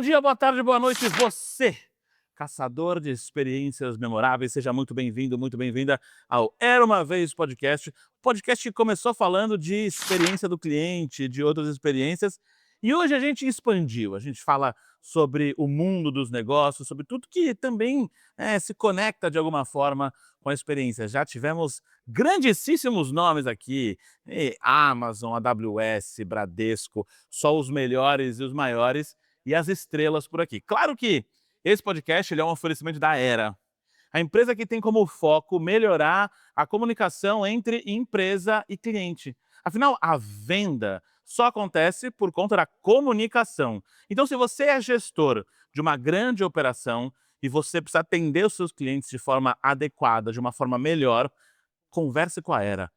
dia, boa tarde, boa noite, você, caçador de experiências memoráveis, seja muito bem-vindo, muito bem-vinda ao Era Uma Vez podcast que começou falando de experiência do cliente, de outras experiências, e hoje a gente expandiu, a gente fala sobre o mundo dos negócios, sobre tudo que também se conecta de alguma forma com a experiência. Já tivemos grandíssimos nomes aqui, Amazon, AWS, Bradesco, só os melhores e os maiores, e as estrelas por aqui. Claro que esse podcast ele é um oferecimento da Era, a empresa que tem como foco melhorar a comunicação entre empresa e cliente. Afinal, a venda só acontece por conta da comunicação. Então, se você é gestor de uma grande operação e você precisa atender os seus clientes de forma adequada, de uma forma melhor, converse com a Era.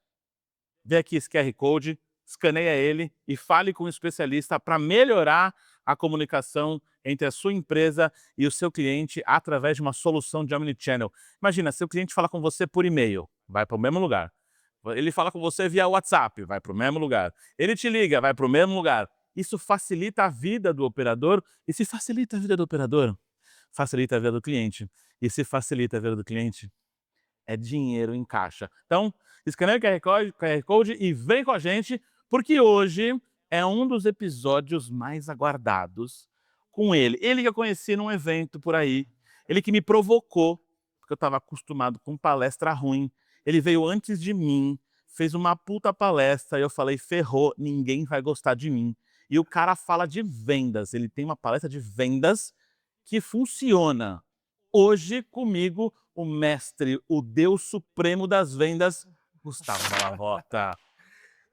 Vê aqui esse QR Code, escaneia ele e fale com um especialista para melhorar a comunicação entre a sua empresa e o seu cliente através de uma solução de omnichannel. Imagina, seu cliente fala com você por e-mail, vai para o mesmo lugar. Ele fala com você via WhatsApp, vai para o mesmo lugar. Ele te liga, vai para o mesmo lugar. Isso facilita a vida do operador, e se facilita a vida do operador, facilita a vida do cliente. E se facilita a vida do cliente, é dinheiro em caixa. Então, escaneia o QR Code e vem com a gente, porque hoje é um dos episódios mais aguardados com ele. Ele que eu conheci num evento por aí, ele que me provocou, porque eu estava acostumado com palestra ruim. Ele veio antes de mim, fez uma puta palestra e eu falei, ferrou, ninguém vai gostar de mim. E o cara fala de vendas, ele tem uma palestra de vendas que funciona. Hoje comigo, o mestre, o Deus Supremo das vendas, Gustavo Malavolta.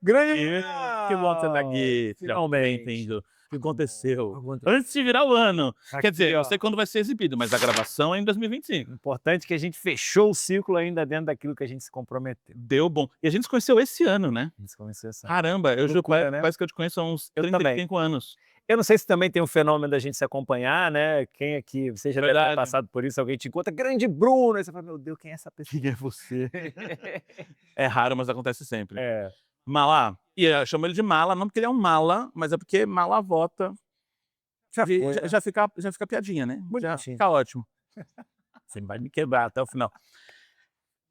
Grande Que bom que você tá aqui, finalmente. bem-vindo. O que aconteceu? Aconteceu. Antes de virar o ano. Quer dizer, Aqui, eu ó. sei quando vai ser exibido, mas a gravação é em 2025. Importante que a gente fechou o ciclo ainda dentro daquilo que a gente se comprometeu. Deu bom. E a gente se conheceu esse ano, né? A gente começou essa. Caramba, eu juro, Loucura, né? parece que eu te conheço há uns Eu 35 anos. Eu não sei se também tem um fenômeno da gente se acompanhar, né? Quem aqui, você já deve ter Verdade. passado por isso, alguém te encontra, grande Bruno, aí você fala, meu Deus, quem é essa pessoa? Quem é você? É raro, mas acontece sempre. É. Mala. E eu chamo ele de mala, não porque ele é um mala, mas é porque mala vota. Já foi, né? Já fica piadinha, né? Já Bonitinho. fica ótimo. Você vai me quebrar até o final.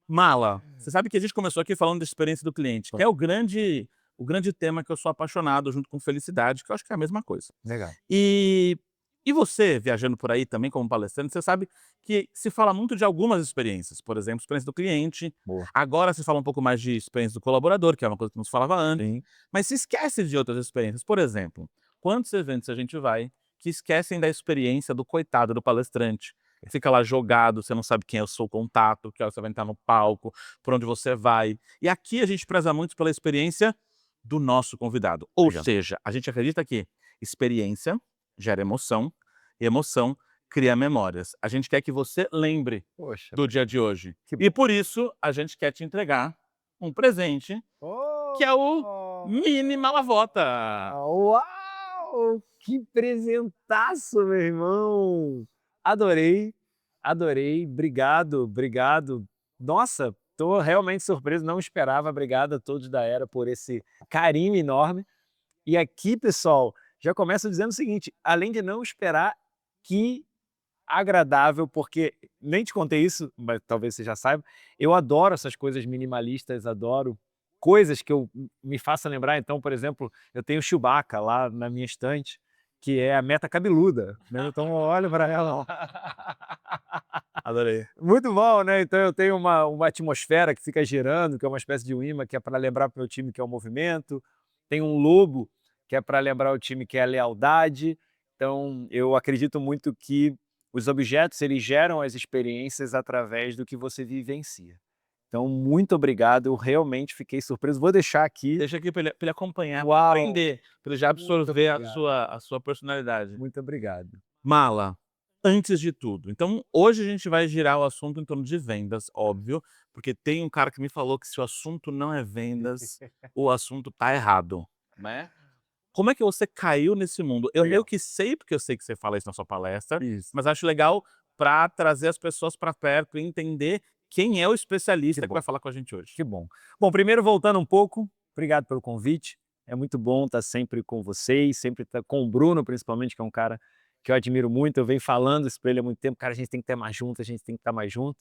Mala, você sabe que a gente começou aqui falando da experiência do cliente, que é o grande tema que eu sou apaixonado, junto com felicidade, que eu acho que é a mesma coisa. Legal. E você, viajando por aí também como palestrante, você sabe que se fala muito de algumas experiências. Por exemplo, experiência do cliente. Boa. Agora se fala um pouco mais de experiência do colaborador, que é uma coisa que não se falava antes. Sim. Mas se esquece de outras experiências. Por exemplo, quantos eventos a gente vai que esquecem da experiência do coitado do palestrante? Fica lá jogado, você não sabe quem é o seu contato, que hora você vai entrar no palco, por onde você vai. E aqui a gente preza muito pela experiência do nosso convidado. Ou Legal. seja, a gente acredita que experiência gera emoção, e emoção cria memórias. A gente quer que você lembre Poxa. do dia de hoje. Que E por isso, a gente quer te entregar um presente, que é o Mini Malavota. Uau! Que presentaço, meu irmão! Adorei, adorei. Obrigado. Nossa, tô realmente surpreso, não esperava. Obrigado a todos da Era por esse carinho enorme. E aqui, pessoal, já começo dizendo o seguinte, além de não esperar, que agradável, porque nem te contei isso, mas talvez você já saiba, eu adoro essas coisas minimalistas, adoro coisas que me façam lembrar. Então, por exemplo, eu tenho Chewbacca lá na minha estante, que é a meta cabeluda, né? Então olha para ela, ó. Adorei. Muito bom, né? Então eu tenho uma atmosfera que fica girando, que é uma espécie de um imã, que é para lembrar para o meu time que é o movimento. Tem um lobo, que é para lembrar o time que é a lealdade. Então eu acredito muito que os objetos eles geram as experiências através do que você vivencia. Então muito obrigado, eu realmente fiquei surpreso. Vou deixar aqui. Deixa aqui para ele acompanhar, Uau! aprender, para ele já absorver Muito a sua personalidade. Muito obrigado. Mala, antes de tudo, então hoje a gente vai girar o assunto em torno de vendas, óbvio, porque tem um cara que me falou que se o assunto não é vendas, o assunto tá errado, né? Como é que você caiu nesse mundo? Eu Legal. meio que sei, porque eu sei que você fala isso na sua palestra, Isso. mas acho legal para trazer as pessoas para perto e entender quem é o especialista que vai falar com a gente hoje. Que bom. Bom, primeiro voltando um pouco, obrigado pelo convite. É muito bom estar sempre com vocês, sempre estar com o Bruno, principalmente, que é um cara que eu admiro muito, eu venho falando isso para ele há muito tempo, cara, a gente tem que estar mais junto, a gente tem que estar mais junto.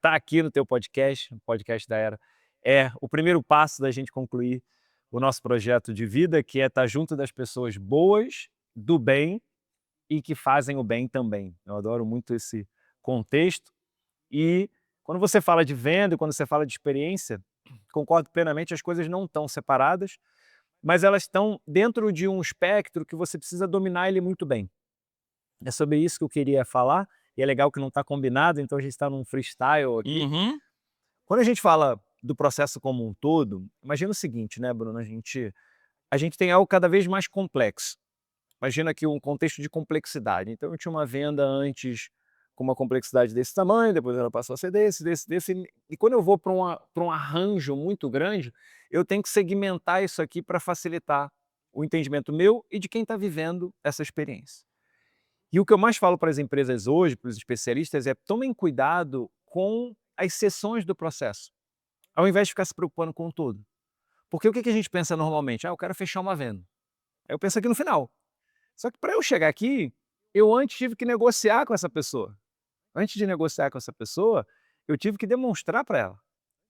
Tá aqui no teu podcast, no podcast da Era, é o primeiro passo da gente concluir o nosso projeto de vida, que é estar junto das pessoas boas, do bem e que fazem o bem também. Eu adoro muito esse contexto. E quando você fala de venda, quando você fala de experiência, concordo plenamente, as coisas não estão separadas, mas elas estão dentro de um espectro que você precisa dominar ele muito bem. É sobre isso que eu queria falar, e é legal que não está combinado, então a gente está num freestyle aqui. Uhum. Quando a gente fala do processo como um todo, imagina o seguinte, né, Bruno? A gente tem algo cada vez mais complexo. Imagina aqui um contexto de complexidade. Então eu tinha uma venda antes com uma complexidade desse tamanho, depois ela passou a ser desse, e quando eu vou para um arranjo muito grande, eu tenho que segmentar isso aqui para facilitar o entendimento meu e de quem está vivendo essa experiência. E o que eu mais falo para as empresas hoje, para os especialistas, é tomem cuidado com as seções do processo, ao invés de ficar se preocupando com o todo. Porque o que a gente pensa normalmente? Eu quero fechar uma venda. Aí eu penso aqui no final. Só que para eu chegar aqui, eu antes tive que negociar com essa pessoa. Antes de negociar com essa pessoa, eu tive que demonstrar para ela.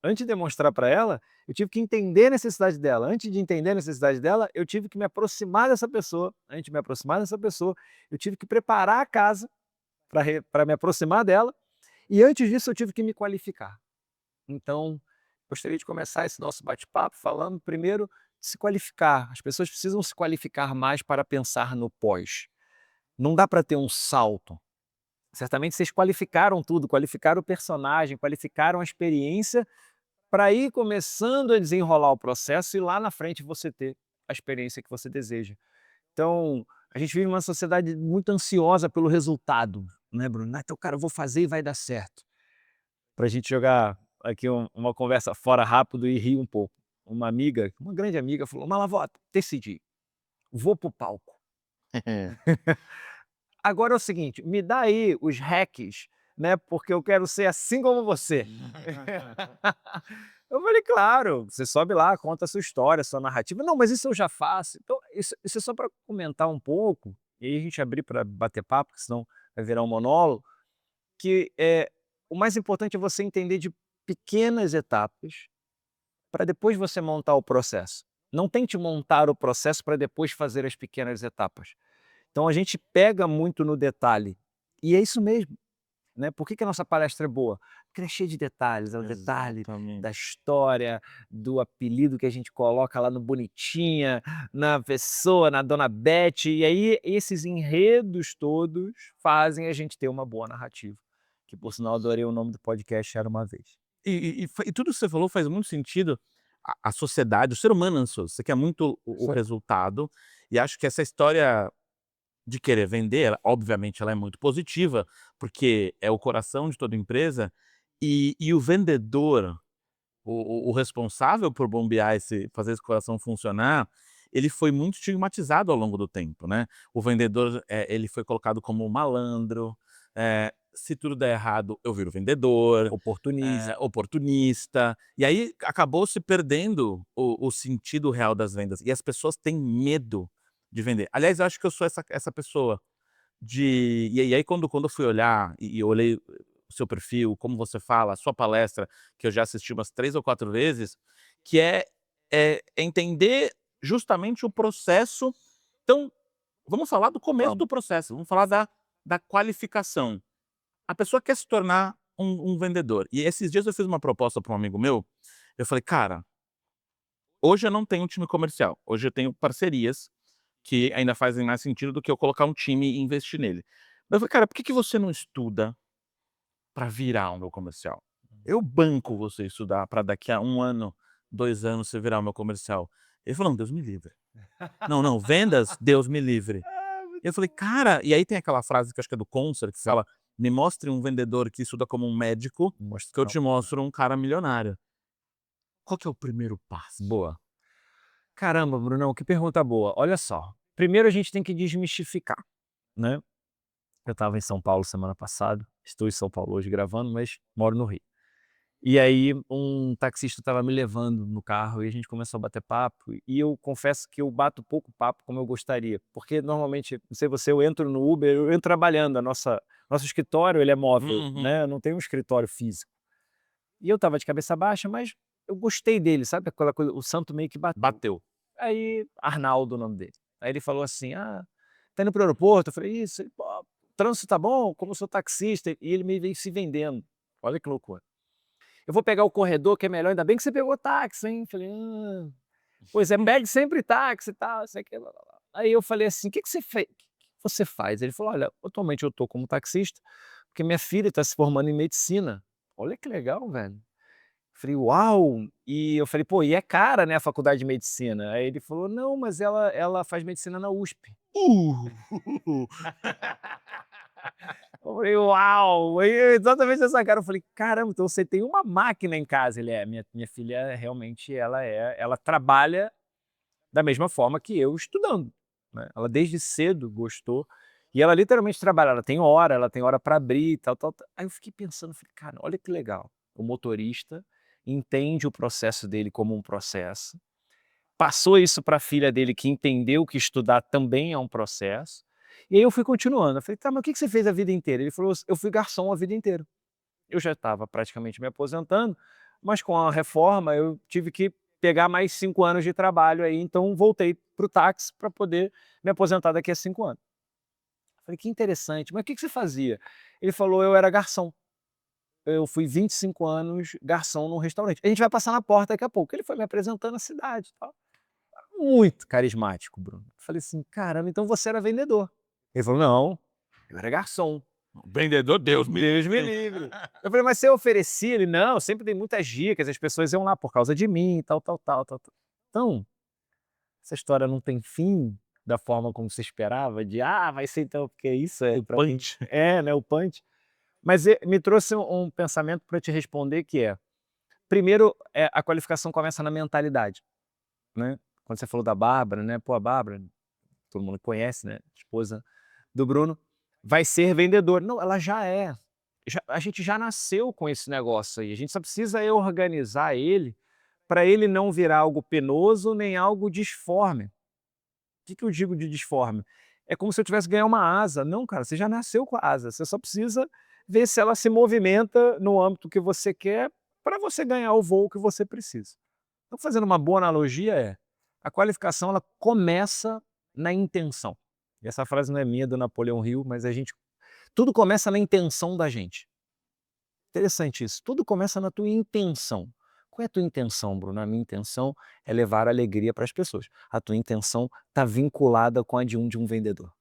Antes de demonstrar para ela, eu tive que entender a necessidade dela. Antes de entender a necessidade dela, eu tive que me aproximar dessa pessoa. Antes de me aproximar dessa pessoa, eu tive que preparar a casa para me aproximar dela. E antes disso, eu tive que me qualificar. Então, gostaria de começar esse nosso bate-papo falando primeiro de se qualificar. As pessoas precisam se qualificar mais para pensar no pós. Não dá para ter um salto. Certamente vocês qualificaram tudo, qualificaram o personagem, qualificaram a experiência para ir começando a desenrolar o processo e lá na frente você ter a experiência que você deseja. Então, a gente vive uma sociedade muito ansiosa pelo resultado, né, Bruno? Então, cara, eu vou fazer e vai dar certo. Para a gente jogar aqui uma conversa fora rápido e rir um pouco. Uma amiga, uma grande amiga, falou: Malavota, decidi, vou pro palco. Agora é o seguinte, me dá aí os hacks, né, porque eu quero ser assim como você. Eu falei: "Claro, você sobe lá, conta a sua história, a sua narrativa". "Não, mas isso eu já faço". Então, isso é só para comentar um pouco, e aí a gente abrir para bater papo, porque senão vai virar um monólogo, que, o mais importante é você entender de pequenas etapas, para depois você montar o processo. Não tente montar o processo para depois fazer as pequenas etapas. Então a gente pega muito no detalhe, e é isso mesmo, né. Por que a nossa palestra é boa? Porque ela é cheia de detalhes, é o detalhe da Exatamente. história, do apelido que a gente coloca lá no Bonitinha, na pessoa, na Dona Bete, e aí esses enredos todos fazem a gente ter uma boa narrativa, que por sinal adorei o nome do podcast, Era Uma Vez. E tudo que você falou faz muito sentido. A sociedade, o ser humano é ansioso, você quer muito o Isso aí. resultado, e acho que essa história de querer vender, obviamente ela é muito positiva, porque é o coração de toda empresa, e o vendedor, o responsável por bombear fazer esse coração funcionar, ele foi muito estigmatizado ao longo do tempo, né. O vendedor, ele foi colocado como um malandro, se tudo der errado eu viro vendedor, Oportunismo. oportunista, e aí acabou se perdendo o sentido real das vendas, e as pessoas têm medo de vender. Aliás, eu acho que eu sou essa pessoa e aí quando eu fui olhar e eu olhei o seu perfil, como você fala, a sua palestra, que eu já assisti umas 3 ou 4 vezes, que é entender justamente o processo. Então, vamos falar do começo Vamos. do processo, vamos falar da qualificação. A pessoa quer se tornar um vendedor, e esses dias eu fiz uma proposta para um amigo meu, eu falei: "Cara, hoje eu não tenho time comercial, hoje eu tenho parcerias que ainda fazem mais sentido do que eu colocar um time e investir nele". Mas eu falei: "Cara, por que você não estuda para virar o meu comercial? Eu banco você estudar para daqui a 1 ano, 2 anos você virar o meu comercial". Ele falou: "Não, Deus me livre. Não, não, vendas, Deus me livre". Ah, Eu muito falei: bom. "Cara", e aí tem aquela frase que eu acho que é do Concert, que Sim. fala: "Me mostre um vendedor que estuda como um médico, que eu Mostrar te mostro um cara milionário". Qual que é o primeiro passo? boa. Caramba, Brunão, que pergunta boa. Olha só, primeiro a gente tem que desmistificar, né. Eu estava em São Paulo semana passada, estou em São Paulo hoje gravando, mas moro no Rio. E aí um taxista estava me levando no carro e a gente começou a bater papo, e eu confesso que eu bato pouco papo como eu gostaria, porque normalmente, não sei você, eu entro no Uber, eu entro trabalhando, nosso escritório ele é móvel, Uhum. né, não tem um escritório físico. E eu estava de cabeça baixa, mas eu gostei dele, sabe aquela coisa, o santo meio que bateu. Bateu. Aí, Arnaldo o nome dele. Aí ele falou assim: "Ah, tá indo para o aeroporto?" Eu falei: "Isso". Ele: "Pô, o trânsito tá bom? Como eu sou taxista", e ele me veio se vendendo. Olha que loucura. "Eu vou pegar o corredor que é melhor, ainda bem que você pegou táxi, hein". Falei: "Ah, pois é, pegue sempre táxi e tal, sei que lá, lá, lá". Aí eu falei assim: "O que que você faz?" Ele falou: "Olha, atualmente eu tô como taxista, porque minha filha está se formando em medicina". Olha que legal, velho. Falei: "Uau!" E eu falei: "Pô, e é cara, né, a faculdade de medicina?" Aí ele falou: "Não, mas ela faz medicina na USP". Uh! Eu falei: "Uau!" Aí exatamente essa cara, eu falei: "Caramba, então você tem uma máquina em casa". Ele: "É, minha filha realmente ela trabalha da mesma forma que eu estudando, né, ela desde cedo gostou, e ela literalmente trabalha, ela tem hora para abrir, tal, tal, tal". Aí eu fiquei pensando, falei: "Cara, olha que legal, o motorista entende o processo dele como um processo, passou isso para a filha dele que entendeu que estudar também é um processo", e aí eu fui continuando, eu falei: "Tá, mas o que que você fez a vida inteira?" Ele falou: "Eu fui garçom a vida inteira". Eu já estava praticamente me aposentando, mas com a reforma eu tive que pegar mais 5 anos de trabalho aí, então voltei para o táxi para poder me aposentar daqui a 5 anos. Falei: "Que interessante, mas o que que você fazia?" Ele falou: "Eu era garçom, eu fui 25 anos garçom num restaurante. A gente vai passar na porta daqui a pouco". Ele foi me apresentando a cidade e tal. Muito carismático, Bruno. Falei assim: "Caramba, então você era vendedor?" Ele falou: "Não, eu era garçom". Vendedor, Deus me Deus me livre. Eu falei: "Mas você oferecia?" Ele: "Não, sempre dei muitas dicas, as pessoas iam lá por causa de mim, tal, tal, tal, tal, tal". Então, essa história não tem fim da forma como você esperava, de: "Ah, vai ser então porque isso é o pra mim". punch. É, né, o punch. Mas me trouxe um pensamento para te responder que é, primeiro, a qualificação começa na mentalidade, né. Quando você falou da Bárbara, né, pô, a Bárbara, todo mundo conhece, né, esposa do Bruno, vai ser vendedor. Não, ela já é. A gente já nasceu com esse negócio aí, a gente só precisa organizar ele para ele não virar algo penoso nem algo disforme. O que que eu digo de disforme? É como se eu tivesse ganhar uma asa. Não, cara, você já nasceu com a asa, você só precisa ver se ela se movimenta no âmbito que você quer para você ganhar o voo que você precisa. Então, fazendo uma boa analogia a qualificação ela começa na intenção. E essa frase não é minha, é do Napoleão Hill, mas a gente tudo começa na intenção da gente. Interessante isso, tudo começa na tua intenção. Qual é a tua intenção, Bruno? A minha intenção é levar alegria para as pessoas. A tua intenção está vinculada com a de um vendedor.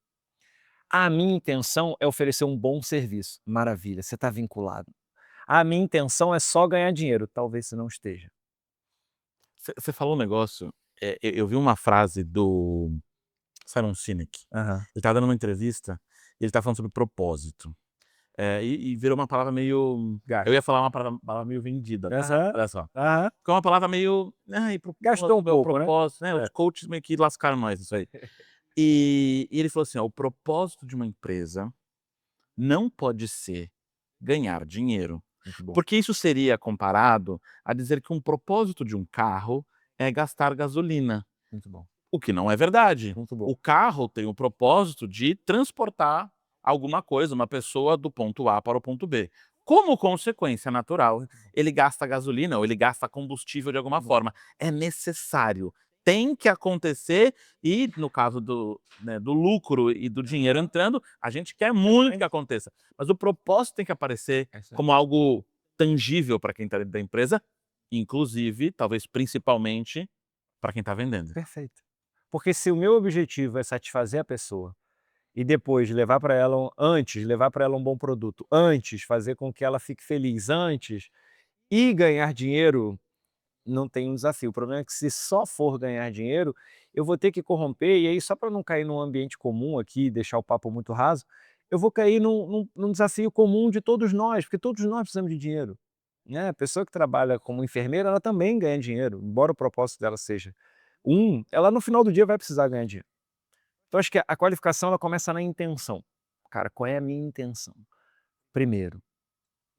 A minha intenção é oferecer um bom serviço. Maravilha, você está vinculado. A minha intenção é só ganhar dinheiro. Talvez você não esteja. Você falou um negócio, eu vi uma frase do Simon Sinek, Aham. ele estava dando uma entrevista, e ele estava falando sobre propósito. E virou uma palavra meio eu Gasta. ia falar uma palavra meio vendida, tá, Aham, olha só. aham. Ficou uma palavra meio: "Ai, Gastou um propósito, meu pouco, né? propósito", né, os É. coaches meio que lascaram nós nisso aí. E ele falou assim: "Ó, o propósito de uma empresa não pode ser ganhar dinheiro, Muito bom, porque isso seria comparado a dizer que um propósito de um carro é gastar gasolina, muito bom, o que não é verdade. muito bom. O carro tem o propósito de transportar alguma coisa, uma pessoa do ponto A para o ponto B. Como consequência natural, Muito bom, ele gasta gasolina ou ele gasta combustível de alguma muito bom. forma. É necessário, tem que acontecer e no caso do, né, do lucro e do dinheiro entrando, a gente quer muito que aconteça, mas o propósito tem que aparecer É isso aí. como algo tangível para quem está dentro da empresa, inclusive, talvez principalmente, para quem está vendendo. Perfeito. Porque se o meu objetivo é satisfazer a pessoa e depois levar para ela um bom produto, antes fazer com que ela fique feliz antes e ganhar dinheiro, não tem um desafio. O problema é que se só for ganhar dinheiro, eu vou ter que corromper, e aí só para não cair num ambiente comum aqui, deixar o papo muito raso, eu vou cair num desafio comum de todos nós, porque todos nós precisamos de dinheiro, né. A pessoa que trabalha como enfermeira, ela também ganha dinheiro, embora o propósito dela seja ela no final do dia vai precisar ganhar dinheiro. Então acho que a qualificação ela começa na intenção. Cara, qual é a minha intenção? Primeiro,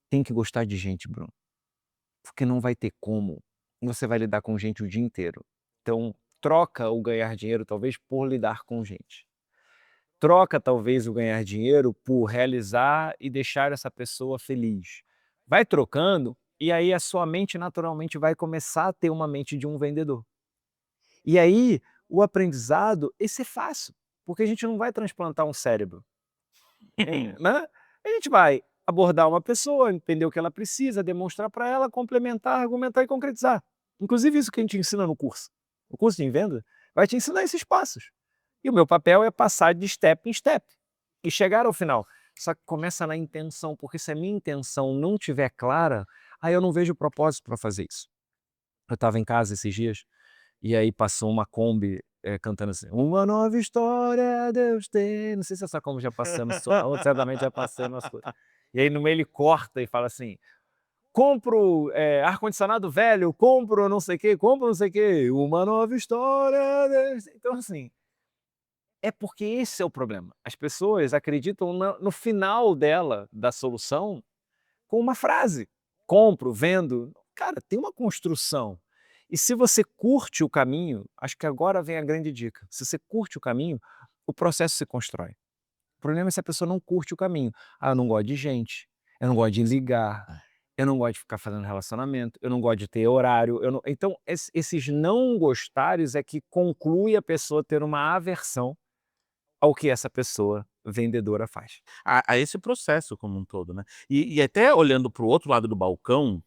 tem que gostar de gente, Bruno. Porque não vai ter como. Você vai lidar com gente o dia inteiro. Então, troca o ganhar dinheiro, talvez, por lidar com gente. Troca, talvez, o ganhar dinheiro por realizar e deixar essa pessoa feliz. Vai trocando, e aí a sua mente naturalmente vai começar a ter uma mente de um vendedor. E aí, o aprendizado, esse é fácil, porque a gente não vai transplantar um cérebro, né? A gente vai abordar uma pessoa, entender o que ela precisa, demonstrar para ela, complementar, argumentar e concretizar. Inclusive isso que a gente ensina no curso. O curso de venda vai te ensinar esses passos. E o meu papel é passar de step em step e chegar ao final. Só que começa na intenção, porque se a minha intenção não estiver clara, aí eu não vejo propósito para fazer isso. Eu estava em casa esses dias, e aí passou uma Kombi, cantando assim: "Uma nova história Deus tem", não sei se essa Kombi já passamos, certamente já passamos as coisas. E aí no meio ele corta e fala assim: "Compro, ar-condicionado velho, compro não sei o quê, compro não sei o quê, uma nova história Deus tem". Então assim, é porque esse é o problema. As pessoas acreditam no final dela, da solução, com uma frase: compro, vendo. Cara, tem uma construção. E se você curte o caminho, acho que agora vem a grande dica. Se você curte o caminho, o processo se constrói. O problema é se a pessoa não curte o caminho. Ah, eu não gosto de gente, eu não gosto de ligar, eu não gosto de ficar fazendo relacionamento, eu não gosto de ter horário. Então, esses não gostares é que conclui a pessoa ter uma aversão ao que essa pessoa vendedora faz. A esse processo como um todo, né. E até olhando para o outro lado do balcão,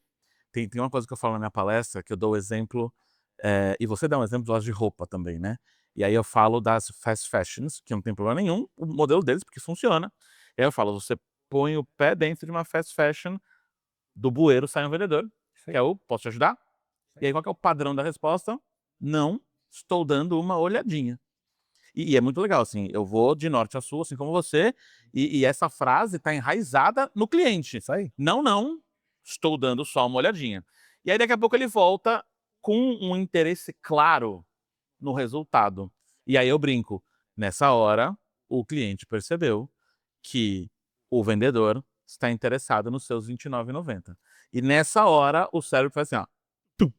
tem uma coisa que eu falo na minha palestra, que eu dou o exemplo, e você dá um exemplo de loja de roupa também, né. E aí eu falo das fast fashions, que não tem problema nenhum, o modelo deles, porque funciona. E aí eu falo: "Você põe o pé dentro de uma fast fashion, do bueiro sai um vendedor, Isso que é aí, o 'posso te ajudar?'". isso E aí. aí qual que é o padrão da resposta? "Não, estou dando uma olhadinha". E é muito legal, assim, eu vou de norte a sul, assim como você, e essa frase está enraizada no cliente. Isso aí. "Não, não, estou dando só uma olhadinha". E aí daqui a pouco ele volta com um interesse claro no resultado. E aí eu brinco, nessa hora o cliente percebeu que o vendedor está interessado nos seus R$ 29,90. E nessa hora o cérebro faz assim, ó, tum,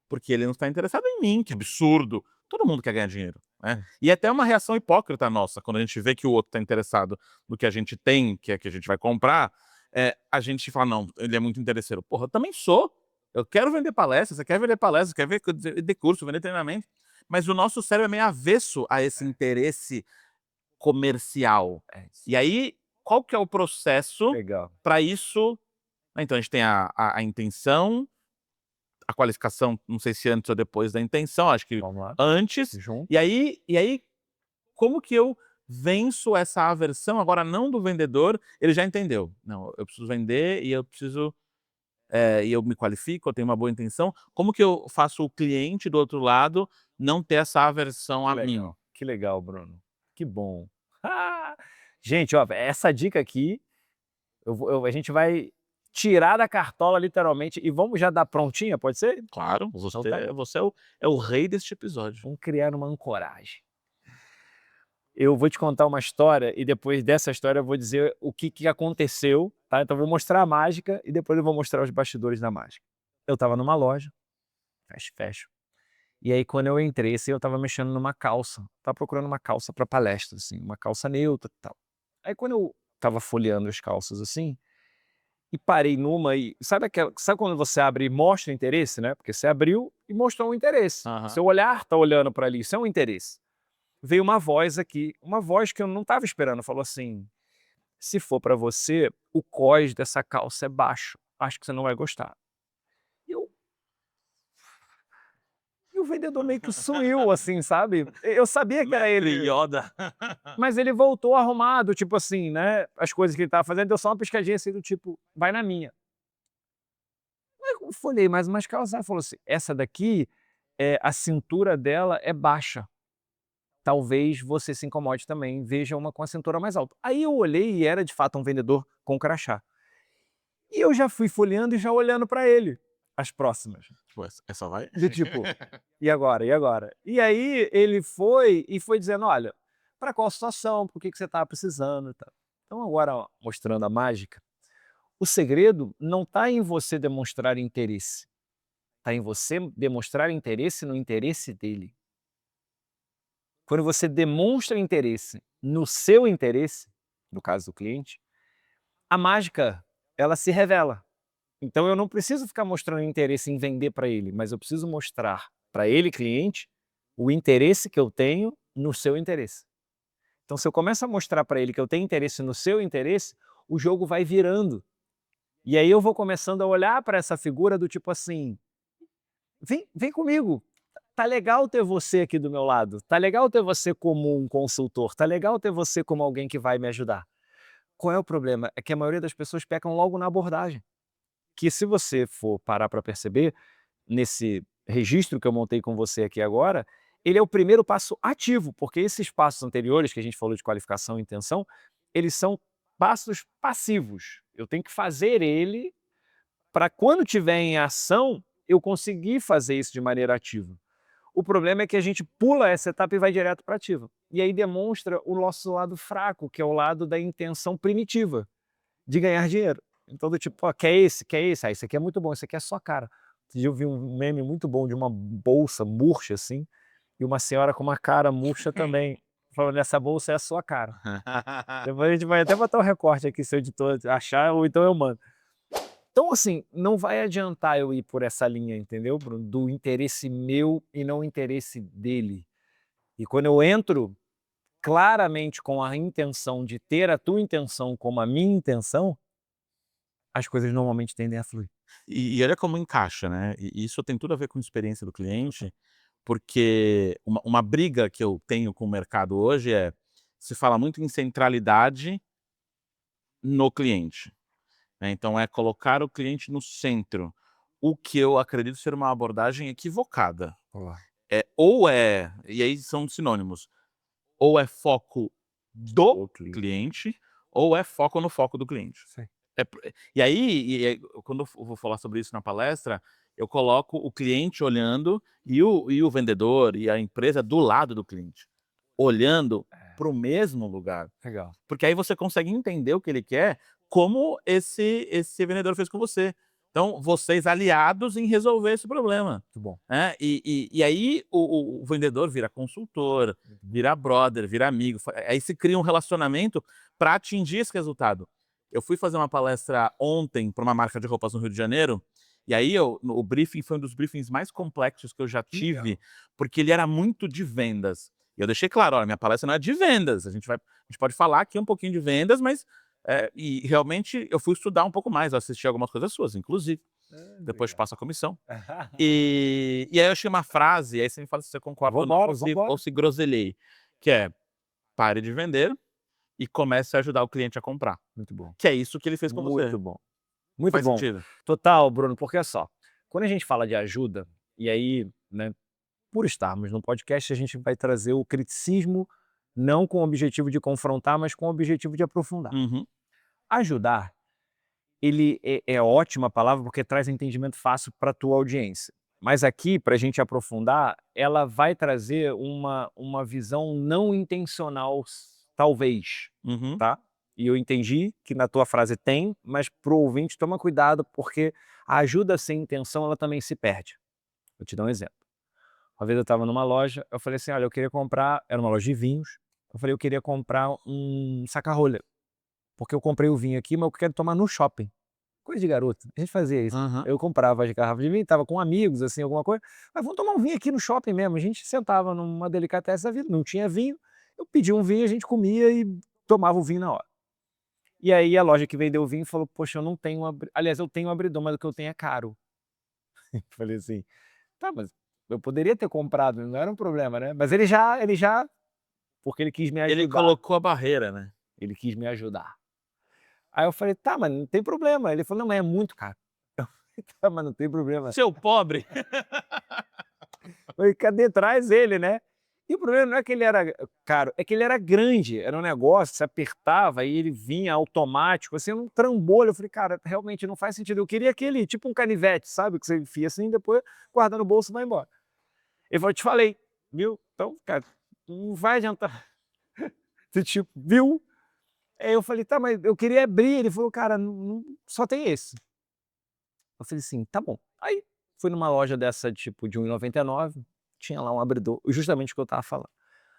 porque ele não está interessado em mim, que absurdo. Todo mundo quer ganhar dinheiro, né. É. E é até uma reação hipócrita nossa, quando a gente vê que o outro está interessado no que a gente tem, que é que a gente vai comprar, a gente fala: "Não, ele é muito interesseiro". Porra, eu também sou. Eu quero vender palestra, você quer vender palestra, quer vender curso, vender treinamento, mas o nosso cérebro é meio avesso a esse interesse comercial. É isso. E aí, qual que é o processo Legal. para isso? Então a gente tem a intenção, a qualificação, não sei se antes ou depois da intenção, acho que Vamos lá, antes. junto. E aí, como que eu venço essa aversão agora não do vendedor, ele já entendeu. Não, eu preciso vender e eu preciso, e eu me qualifico, eu tenho uma boa intenção. Como que eu faço o cliente do outro lado não ter essa aversão a mim? Que legal, Bruno. Que bom. Ah! Gente, ó, essa dica aqui, a gente vai tirar da cartola literalmente e vamos já dar prontinha, pode ser? Claro, Então tá, você é o rei deste episódio. vamos criar uma ancoragem. Eu vou te contar uma história e depois dessa história eu vou dizer o que aconteceu, tá? Então eu vou mostrar a mágica e depois eu vou mostrar os bastidores da mágica. Eu estava numa loja, fast fashion, e aí quando eu entrei, assim, eu estava mexendo numa calça, estava procurando uma calça para palestra, assim, uma calça neutra e tal. Aí quando eu estava folheando as calças, assim, e parei numa e sabe quando você abre e mostra interesse, né, porque você abriu e mostrou um interesse. Aham. Seu olhar tá olhando para ali, isso é um interesse. Veio uma voz aqui, uma voz que eu não estava esperando, falou assim: "Se for para você, o cós dessa calça é baixo, acho que você não vai gostar". E eu e o vendedor meio que sumiu, assim, sabe. Eu sabia que era Mestre ele, Yoda. mas ele voltou arrumado, tipo assim, né, as coisas que ele estava fazendo, deu só uma piscadinha assim do tipo: "Vai na minha". Aí eu folhei mais umas calças, ela falou assim: "Essa daqui, a cintura dela é baixa, talvez você se incomode também, veja uma com a cintura mais alta". Aí eu olhei e era de fato um vendedor com crachá. E eu já fui folheando e já olhando para ele, as próximas, Tipo, essa vai? do tipo: "E agora? E agora?". E aí ele foi dizendo: "Olha, para qual situação, por que que você estava precisando e tal". Então agora, ó, mostrando a mágica, O segredo não está em você demonstrar interesse, está em você demonstrar interesse no interesse dele. Quando você demonstra interesse no seu interesse, no caso do cliente, a mágica, ela se revela. Então eu não preciso ficar mostrando interesse em vender para ele, mas eu preciso mostrar para ele, cliente, o interesse que eu tenho no seu interesse. Então se eu começo a mostrar para ele que eu tenho interesse no seu interesse, o jogo vai virando. E aí eu vou começando a olhar para essa figura do tipo assim, vem comigo, tá legal ter você aqui do meu lado, tá legal ter você como um consultor, tá legal ter você como alguém que vai me ajudar. Qual é o problema? É que a maioria das pessoas pecam logo na abordagem. Que se você for parar para perceber, nesse registro que eu montei com você aqui agora, ele é o primeiro passo ativo, porque esses passos anteriores que a gente falou de qualificação e intenção, eles são passos passivos. Eu tenho que fazer ele para quando tiver em ação, eu conseguir fazer isso de maneira ativa. O problema é que a gente pula essa etapa e vai direto para ativa. E aí demonstra o nosso lado fraco, que é o lado da intenção primitiva, de ganhar dinheiro. Então do tipo, ó, quer esse? Quer esse? Ah, esse aqui é muito bom, esse aqui é a sua cara. Outro dia eu vi um meme muito bom de uma bolsa murcha assim, e uma senhora com uma cara murcha também, falando, essa bolsa é a sua cara. Depois a gente vai até botar o recorte aqui, se o editor achar, ou então eu mando. Então assim, não vai adiantar eu ir por essa linha, entendeu, Bruno? Do interesse meu e não o interesse dele. E quando eu entro claramente com a intenção de ter a tua intenção como a minha intenção, as coisas normalmente tendem a fluir. E olha como encaixa, né, e isso tem tudo a ver com a experiência do cliente, porque uma briga que eu tenho com o mercado hoje se fala muito em centralidade no cliente, né, então é colocar o cliente no centro, o que eu acredito ser uma abordagem equivocada. Olá. E aí são sinônimos, ou é foco do O cliente. cliente, ou é foco no foco do cliente. Sim. E aí, quando eu vou falar sobre isso na palestra, eu coloco o cliente olhando e o vendedor e a empresa do lado do cliente, olhando para o mesmo lugar. Legal. Porque aí você consegue entender o que ele quer, como esse vendedor fez com você. Então, vocês aliados em resolver esse problema, Muito bom. né. E aí o vendedor vira consultor, vira brother, vira amigo, aí se cria um relacionamento para atingir esse resultado. Eu fui fazer uma palestra ontem para uma marca de roupas no Rio de Janeiro, e aí o briefing foi um dos briefings mais complexos que eu já tive, porque ele era muito de vendas. E eu deixei claro: "Olha, minha palestra não é de vendas, a gente pode falar aqui um pouquinho de vendas, mas", e realmente eu fui estudar um pouco mais, eu assisti algumas coisas suas, inclusive, depois passo a comissão. E aí eu achei uma frase, e aí você me fala se você concorda ou não, Vambora, ou vambora. se groselhei, que é: "Pare de vender e comece a ajudar o cliente a comprar", Muito bom. que é isso que ele fez com você. Muito bom. Muito Faz bom. sentido? Total, Bruno, porque olha só, quando a gente fala de ajuda, e aí, né, por estarmos no podcast, a gente vai trazer o criticismo, não com o objetivo de confrontar, mas com o objetivo de aprofundar. Uhum. Ajudar, ele é ótima palavra porque traz entendimento fácil para a tua audiência. Mas aqui, para a gente aprofundar, ela vai trazer uma visão não intencional, talvez, Uhum. tá? E eu entendi que na tua frase tem, mas para o ouvinte toma cuidado, porque a ajuda sem intenção, ela também se perde. Vou te dar um exemplo. Uma vez eu estava numa loja, eu falei assim, olha, eu queria comprar, era uma loja de vinhos, eu falei, eu queria comprar um saca-rolha, porque eu comprei o vinho aqui, mas eu quero tomar no shopping. Coisa de garoto, a gente fazia isso. Aham. Eu comprava as garrafas de vinho, estava com amigos, assim, alguma coisa, mas vamos tomar um vinho aqui no shopping mesmo. A gente sentava numa delicatesse da vida, não tinha vinho, eu pedia um vinho, a gente comia e tomava o vinho na hora. E aí a loja que vendeu o vinho falou, poxa, eu não tenho, aliás, eu tenho um abridor, mas o que eu tenho é caro. Eu falei assim, tá, mas eu poderia ter comprado, não era um problema, né? Mas ele já, porque ele quis me Ele ajudar, colocou a barreira, né. ele quis me ajudar. Aí eu falei, tá, mas não tem problema. Ele falou, não, mas é muito caro. Eu falei, tá, mas não tem problema. Seu pobre. Eu falei, cadê? Traz ele, né? E o problema não é que ele era caro, é que ele era grande, era um negócio, você apertava e ele vinha automático, assim, um trambolho. Eu falei, cara, realmente não faz sentido. Eu queria aquele, tipo um canivete, sabe? Que você enfia assim, depois guarda no bolso e vai embora. Ele falou, te falei, viu? Então, cara, não vai adiantar. Você tipo, viu? Aí eu falei: "Tá, mas eu queria abrir", ele falou: "Cara, só tem esse". Eu falei assim: "Tá bom". Aí fui numa loja dessa tipo de R$1,99, tinha lá um abridor, justamente o que eu estava falando.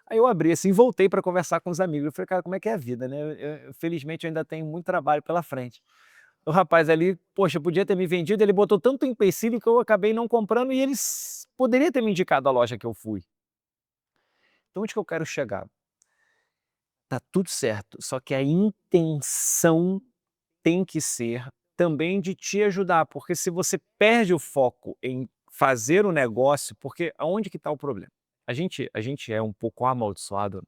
Aí eu abri assim, voltei para conversar com os amigos, eu falei: "Cara, como é que é a vida, né, felizmente eu ainda tenho muito trabalho pela frente". O rapaz ali, poxa, podia ter me vendido, ele botou tanto empecilho que eu acabei não comprando e ele poderia ter me indicado a loja que eu fui. Então onde que eu quero chegar? Tá tudo certo, só que a intenção tem que ser também de te ajudar, porque se você perde o foco em fazer o negócio, porque aonde que está o problema? A gente é um pouco amaldiçoado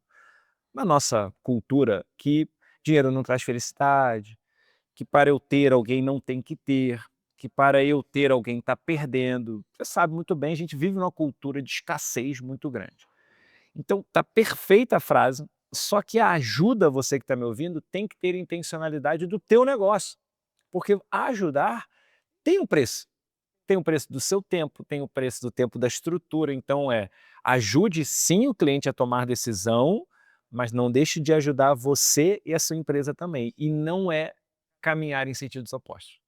na nossa cultura que dinheiro não traz felicidade, que para eu ter alguém não tem que ter, que para eu ter alguém está perdendo. Você sabe muito bem, a gente vive numa cultura de escassez muito grande. Então tá perfeita a frase, só que a ajuda, você que está me ouvindo, tem que ter intencionalidade do teu negócio, porque ajudar tem um preço. Tem o preço do seu tempo, tem o preço do tempo da estrutura, então ajude sim o cliente a tomar decisão, mas não deixe de ajudar você e a sua empresa também, e não é caminhar em sentidos opostos.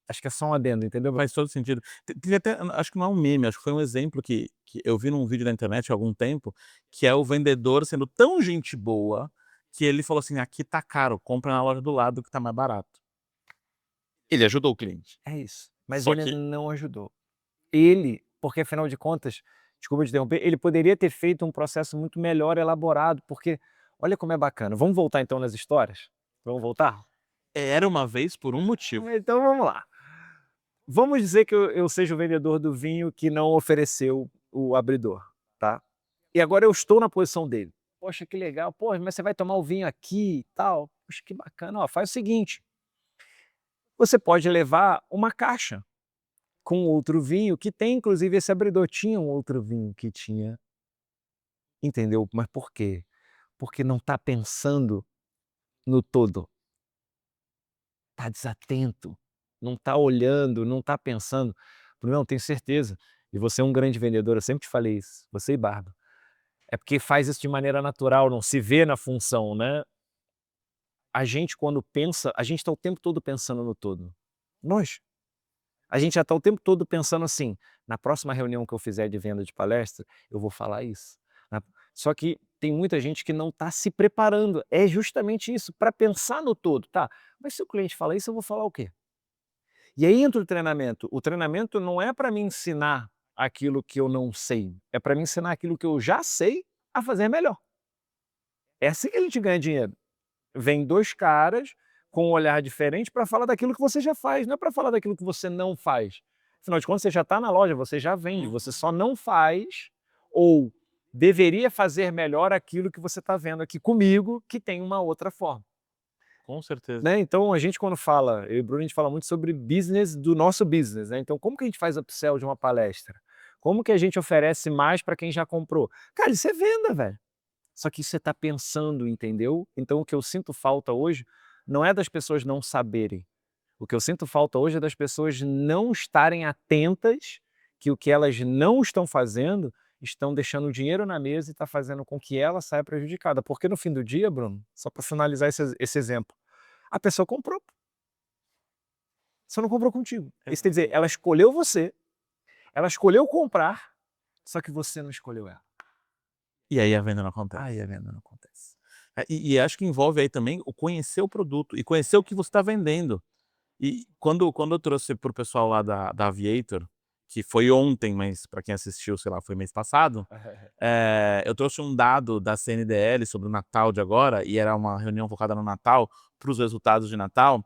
Acho que é só um adendo, entendeu? Faz todo sentido. Tem até, acho que não é um meme, acho que foi um exemplo que eu vi num vídeo na internet há algum tempo, que é o vendedor sendo tão gente boa, que ele falou assim: "Aqui tá caro, compra na loja do lado que tá mais barato". Ele ajudou o cliente. É isso, mas Só ele que não ajudou. Ele, porque afinal de contas, desculpa te interromper, ele poderia ter feito um processo muito melhor elaborado, porque olha como é bacana. Vamos voltar então nas histórias? Vamos voltar? era uma vez por um motivo. Então vamos lá. Vamos dizer que eu seja o vendedor do vinho que não ofereceu o abridor, tá? E agora eu estou na posição dele. Poxa, que legal. Pô, mas você vai tomar o vinho aqui e tal. Poxa, que bacana. Ó, faz o seguinte, você pode levar uma caixa com outro vinho que tem inclusive esse abridor. Tinha um outro vinho que tinha, entendeu? Mas por quê? Porque não está pensando no todo. Está desatento, não está olhando, não está pensando. Não, tenho certeza. E você é um grande vendedor, eu sempre te falei isso, você e Barba. É porque faz isso de maneira natural, não se vê na função, né? A gente quando pensa, a gente está o tempo todo pensando no todo. Nós. A gente já está o tempo todo pensando assim, na próxima reunião que eu fizer de venda de palestra, eu vou falar isso. Na- Só que tem muita gente que não está se preparando. É justamente isso, para pensar no todo, tá? Mas se o cliente fala isso, eu vou falar o quê? E aí entra o treinamento. O treinamento não é para me ensinar aquilo que eu não sei, é para me ensinar aquilo que eu já sei a fazer melhor. É assim que a gente ganha dinheiro. Vem 2 caras com um olhar diferente para falar daquilo que você já faz, não é para falar daquilo que você não faz. Afinal de contas, você já está na loja, você já vende, você só não faz ou deveria fazer melhor aquilo que você está vendo aqui comigo, que tem uma outra forma. Com certeza. Né, então a gente quando fala, eu e o Bruno, a gente fala muito sobre business do nosso business, né, então como que a gente faz upsell de uma palestra? Como que a gente oferece mais para quem já comprou? Cara, isso é venda, velho. Só que isso você está pensando, entendeu? Então o que eu sinto falta hoje, não é das pessoas não saberem, o que eu sinto falta hoje é das pessoas não estarem atentas que o que elas não estão fazendo, estão deixando o dinheiro na mesa e está fazendo com que ela saia prejudicada, porque no fim do dia, Bruno, só para finalizar esse exemplo, a pessoa comprou, só não comprou contigo. Isso quer dizer, ela escolheu você, ela escolheu comprar, só que você não escolheu ela. E aí a venda não acontece. Aí a venda não acontece. E acho que envolve aí também o conhecer o produto e conhecer o que você está vendendo. E quando eu trouxe para o pessoal lá da Aviator, que foi ontem, mas para quem assistiu, sei lá, foi mês passado, eu trouxe um dado da CNDL sobre o Natal de agora, e era uma reunião focada no Natal, para os resultados de Natal,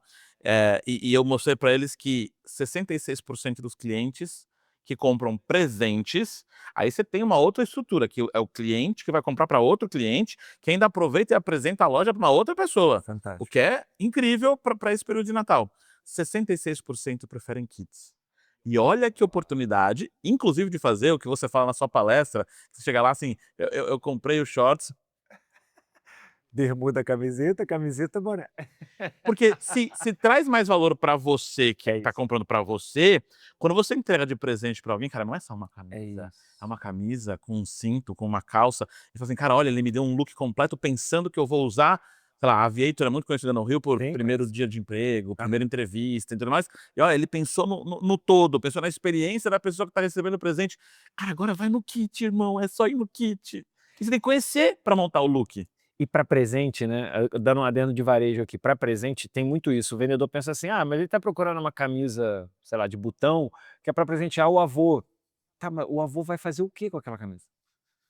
e eu mostrei para eles que 66% dos clientes que compram presentes, aí você tem uma outra estrutura, que é o cliente que vai comprar para outro cliente, que ainda aproveita e apresenta a loja para uma outra pessoa, o Fantástico. que é incrível para esse período de Natal. 66% preferem kits. E olha que oportunidade, inclusive de fazer o que você fala na sua palestra, você chega lá assim, eu comprei os shorts, Bermuda, camiseta, camiseta, boné. porque se traz mais valor para você que É está isso, comprando para você, quando você entrega de presente para alguém, cara, não é só uma é camisa, isso. é uma camisa com um cinto, com uma calça, e fala assim, cara, olha, ele me deu um look completo pensando que eu vou usar sei lá, a Aviator é muito conhecida no Rio por Sim, primeiro dia de emprego, primeira entrevista e tudo mais. E olha, ele pensou no todo, pensou na experiência da pessoa que tá recebendo o presente. Cara, agora vai no kit, irmão, é só ir no kit. E você tem que conhecer pra montar o look. e para presente, né, dando um adendo de varejo aqui, para presente tem muito isso, o vendedor pensa assim: "Ah, mas ele está procurando uma camisa, sei lá, de botão, que é para presentear o avô". Tá, mas o avô vai fazer o quê com aquela camisa?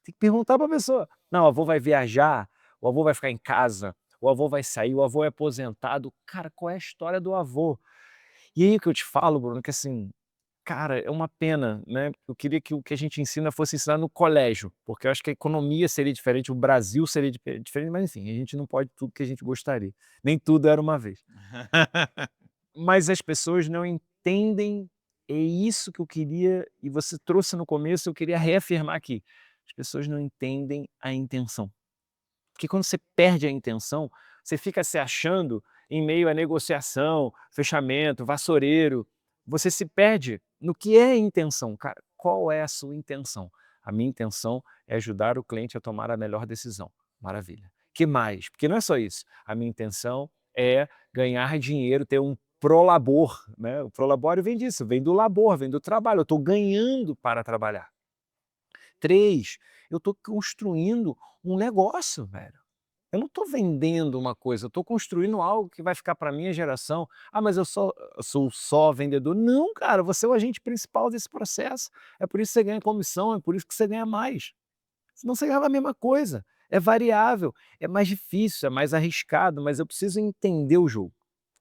Tem que perguntar para a pessoa. Não, o avô vai viajar, o avô vai ficar em casa, o avô vai sair, o avô é aposentado. Cara, qual é a história do avô? E aí que eu te falo, Bruno, que assim, cara, é uma pena, né, eu queria que o que a gente ensina fosse ensinar no colégio, porque eu acho que a economia seria diferente, o Brasil seria diferente, mas enfim, a gente não pode tudo que a gente gostaria. Nem tudo era uma vez. Mas as pessoas não entendem, é isso que eu queria e você trouxe no começo, eu queria reafirmar aqui. As pessoas não entendem a intenção. Porque quando você perde a intenção, você fica se achando em meio à negociação, fechamento, vassoureiro. Você se perde no que é a intenção. Cara, qual é a sua intenção? A minha intenção é ajudar o cliente a tomar a melhor decisão. Maravilha. Que mais? Porque não é só isso. A minha intenção é ganhar dinheiro, ter um prolabor, né? O prolabore vem disso, vem do labor, vem do trabalho. Eu estou ganhando para trabalhar. 3, eu estou construindo um negócio, velho. Eu não estou vendendo uma coisa, eu estou construindo algo que vai ficar para a minha geração. "Ah, mas eu sou só vendedor". Não, cara, você é o agente principal desse processo. É por isso que você ganha comissão, é por isso que você ganha mais. Senão você ganhava a mesma coisa. É variável, é mais difícil, é mais arriscado, mas eu preciso entender o jogo.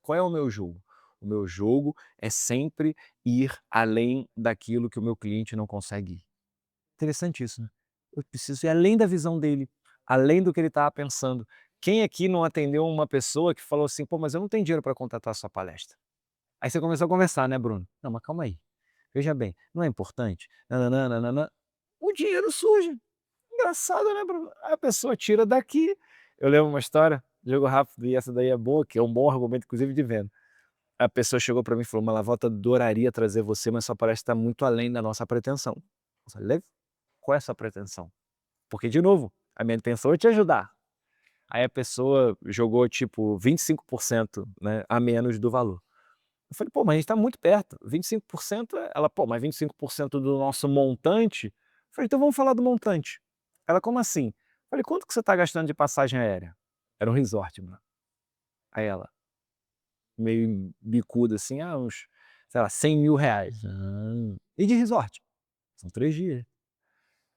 Qual é o meu jogo? O meu jogo é sempre ir além daquilo que o meu cliente não consegue ir. Interessante isso, né. Eu preciso ir além da visão dele, além do que ele estava pensando. Quem aqui não atendeu uma pessoa que falou assim: "Pô, mas eu não tenho dinheiro para contratar a sua palestra". Aí você começou a conversar, né, Bruno. "Não, mas calma aí, veja bem, não é importante, nã nã o dinheiro surge. Engraçado, né, Bruno. Aí a pessoa tira daqui. Eu lembro uma história, jogo rápido, e essa daí é boa, que é um bom argumento inclusive de venda. A pessoa chegou para mim e falou: "Malavolta, adoraria trazer você, mas sua palestra está muito além da nossa pretensão". Eu falei: "Qual é a sua pretensão?". Porque, de novo, a minha intenção é te ajudar. Aí a pessoa jogou tipo 25%, né, a menos do valor. Eu falei: "Pô, mas a gente tá muito perto, 25%". Ela: "Pô, mas 25% do nosso montante?". Eu falei: "Então vamos falar do montante". Ela: "Como assim?". Eu falei: "Quanto que você tá gastando de passagem aérea?". Era um resort, mano. Aí ela, meio bicuda assim: "Ah, uns, sei lá, R$100.000". "Ah". "E de resort?". "São 3 dias".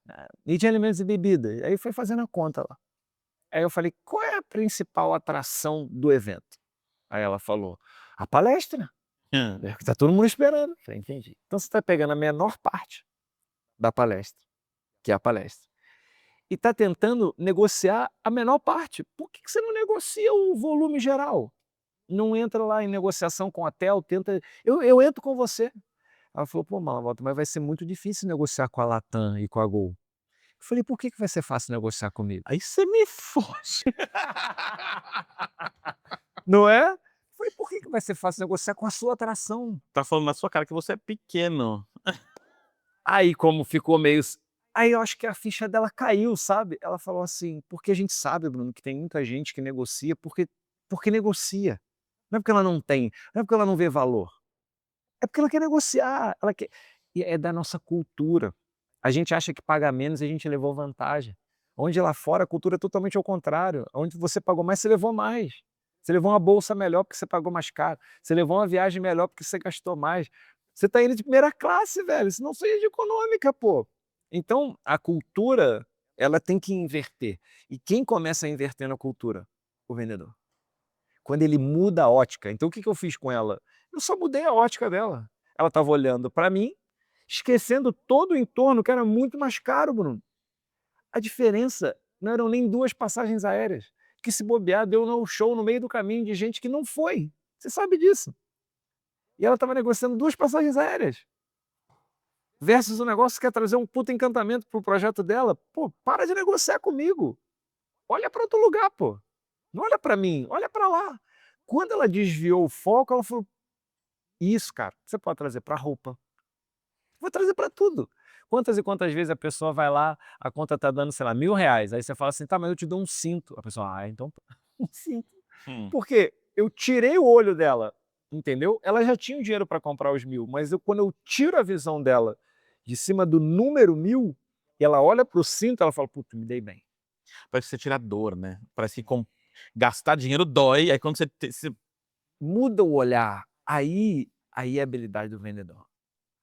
"Ah, e de alimentos e bebidas?". Aí foi fazendo a conta lá. Aí eu falei: "Qual é a principal atração do evento?". Aí ela falou: "A palestra, Hã. é o que tá todo mundo esperando". Eu falei: "Entendi". Então você tá pegando a menor parte da palestra, que é a palestra, e tá tentando negociar a menor parte. Por que que você não negocia o volume geral? Não entra lá em negociação com o hotel, tenta eu entro com você. Ela falou: "Pô, Malavolta, mas vai ser muito difícil negociar com a Latam e com a Gol". Eu falei: "Por que que vai ser fácil negociar comigo?". Aí você me foge. Não é? Falei: "Por que que vai ser fácil negociar com a sua atração?". Tá falando na sua cara que você é pequeno. Aí como ficou meio s aí eu acho que a ficha dela caiu, sabe. Ela falou assim: "Porque a gente sabe, Bruno, que tem muita gente que negocia porque negocia. Não é porque ela não tem, não é porque ela não vê valor, é porque ela quer negociar, ela quer". E é da nossa cultura. A gente acha que paga menos, a gente levou vantagem. Onde lá fora a cultura é totalmente ao contrário, onde você pagou mais, você levou mais. Você levou uma bolsa melhor porque você pagou mais caro, você levou uma viagem melhor porque você gastou mais. Você tá indo de primeira classe, velho, senão você ia de econômica, pô. Então, a cultura, ela tem que inverter. E quem começa a inverter na cultura? O vendedor. Quando ele muda a ótica. Então o que que eu fiz com ela? Eu só mudei a ótica dela. Ela estava olhando para mim, esquecendo todo o entorno que era muito mais caro, Bruno. A diferença não eram nem 2 passagens aéreas, que se bobear deu no show no meio do caminho de gente que não foi. Você sabe disso. E ela estava negociando 2 passagens aéreas, versus o negócio que quer trazer um puta encantamento para o projeto dela. Pô, para de negociar comigo. Olha para outro lugar, pô. Não olha para mim, olha para lá. Quando ela desviou o foco, ela falou: "Isso, cara, você pode trazer para roupa, vou trazer para tudo". Quantas e quantas vezes a pessoa vai lá, a conta tá dando, sei lá, R$1.000, aí você fala assim: "Tá, mas eu te dou um cinto". A pessoa: "Ah, então tá". um cinto. Hum. Porque eu tirei o olho dela, entendeu? Ela já tinha o dinheiro para comprar os 1.000, mas quando eu tiro a visão dela de cima do número 1.000, e ela olha para o cinto, ela fala: "Puta, me dei bem". Parece que você tira dor, né. Parece que gastar dinheiro dói, aí quando você Muda o olhar, aí é a habilidade do vendedor.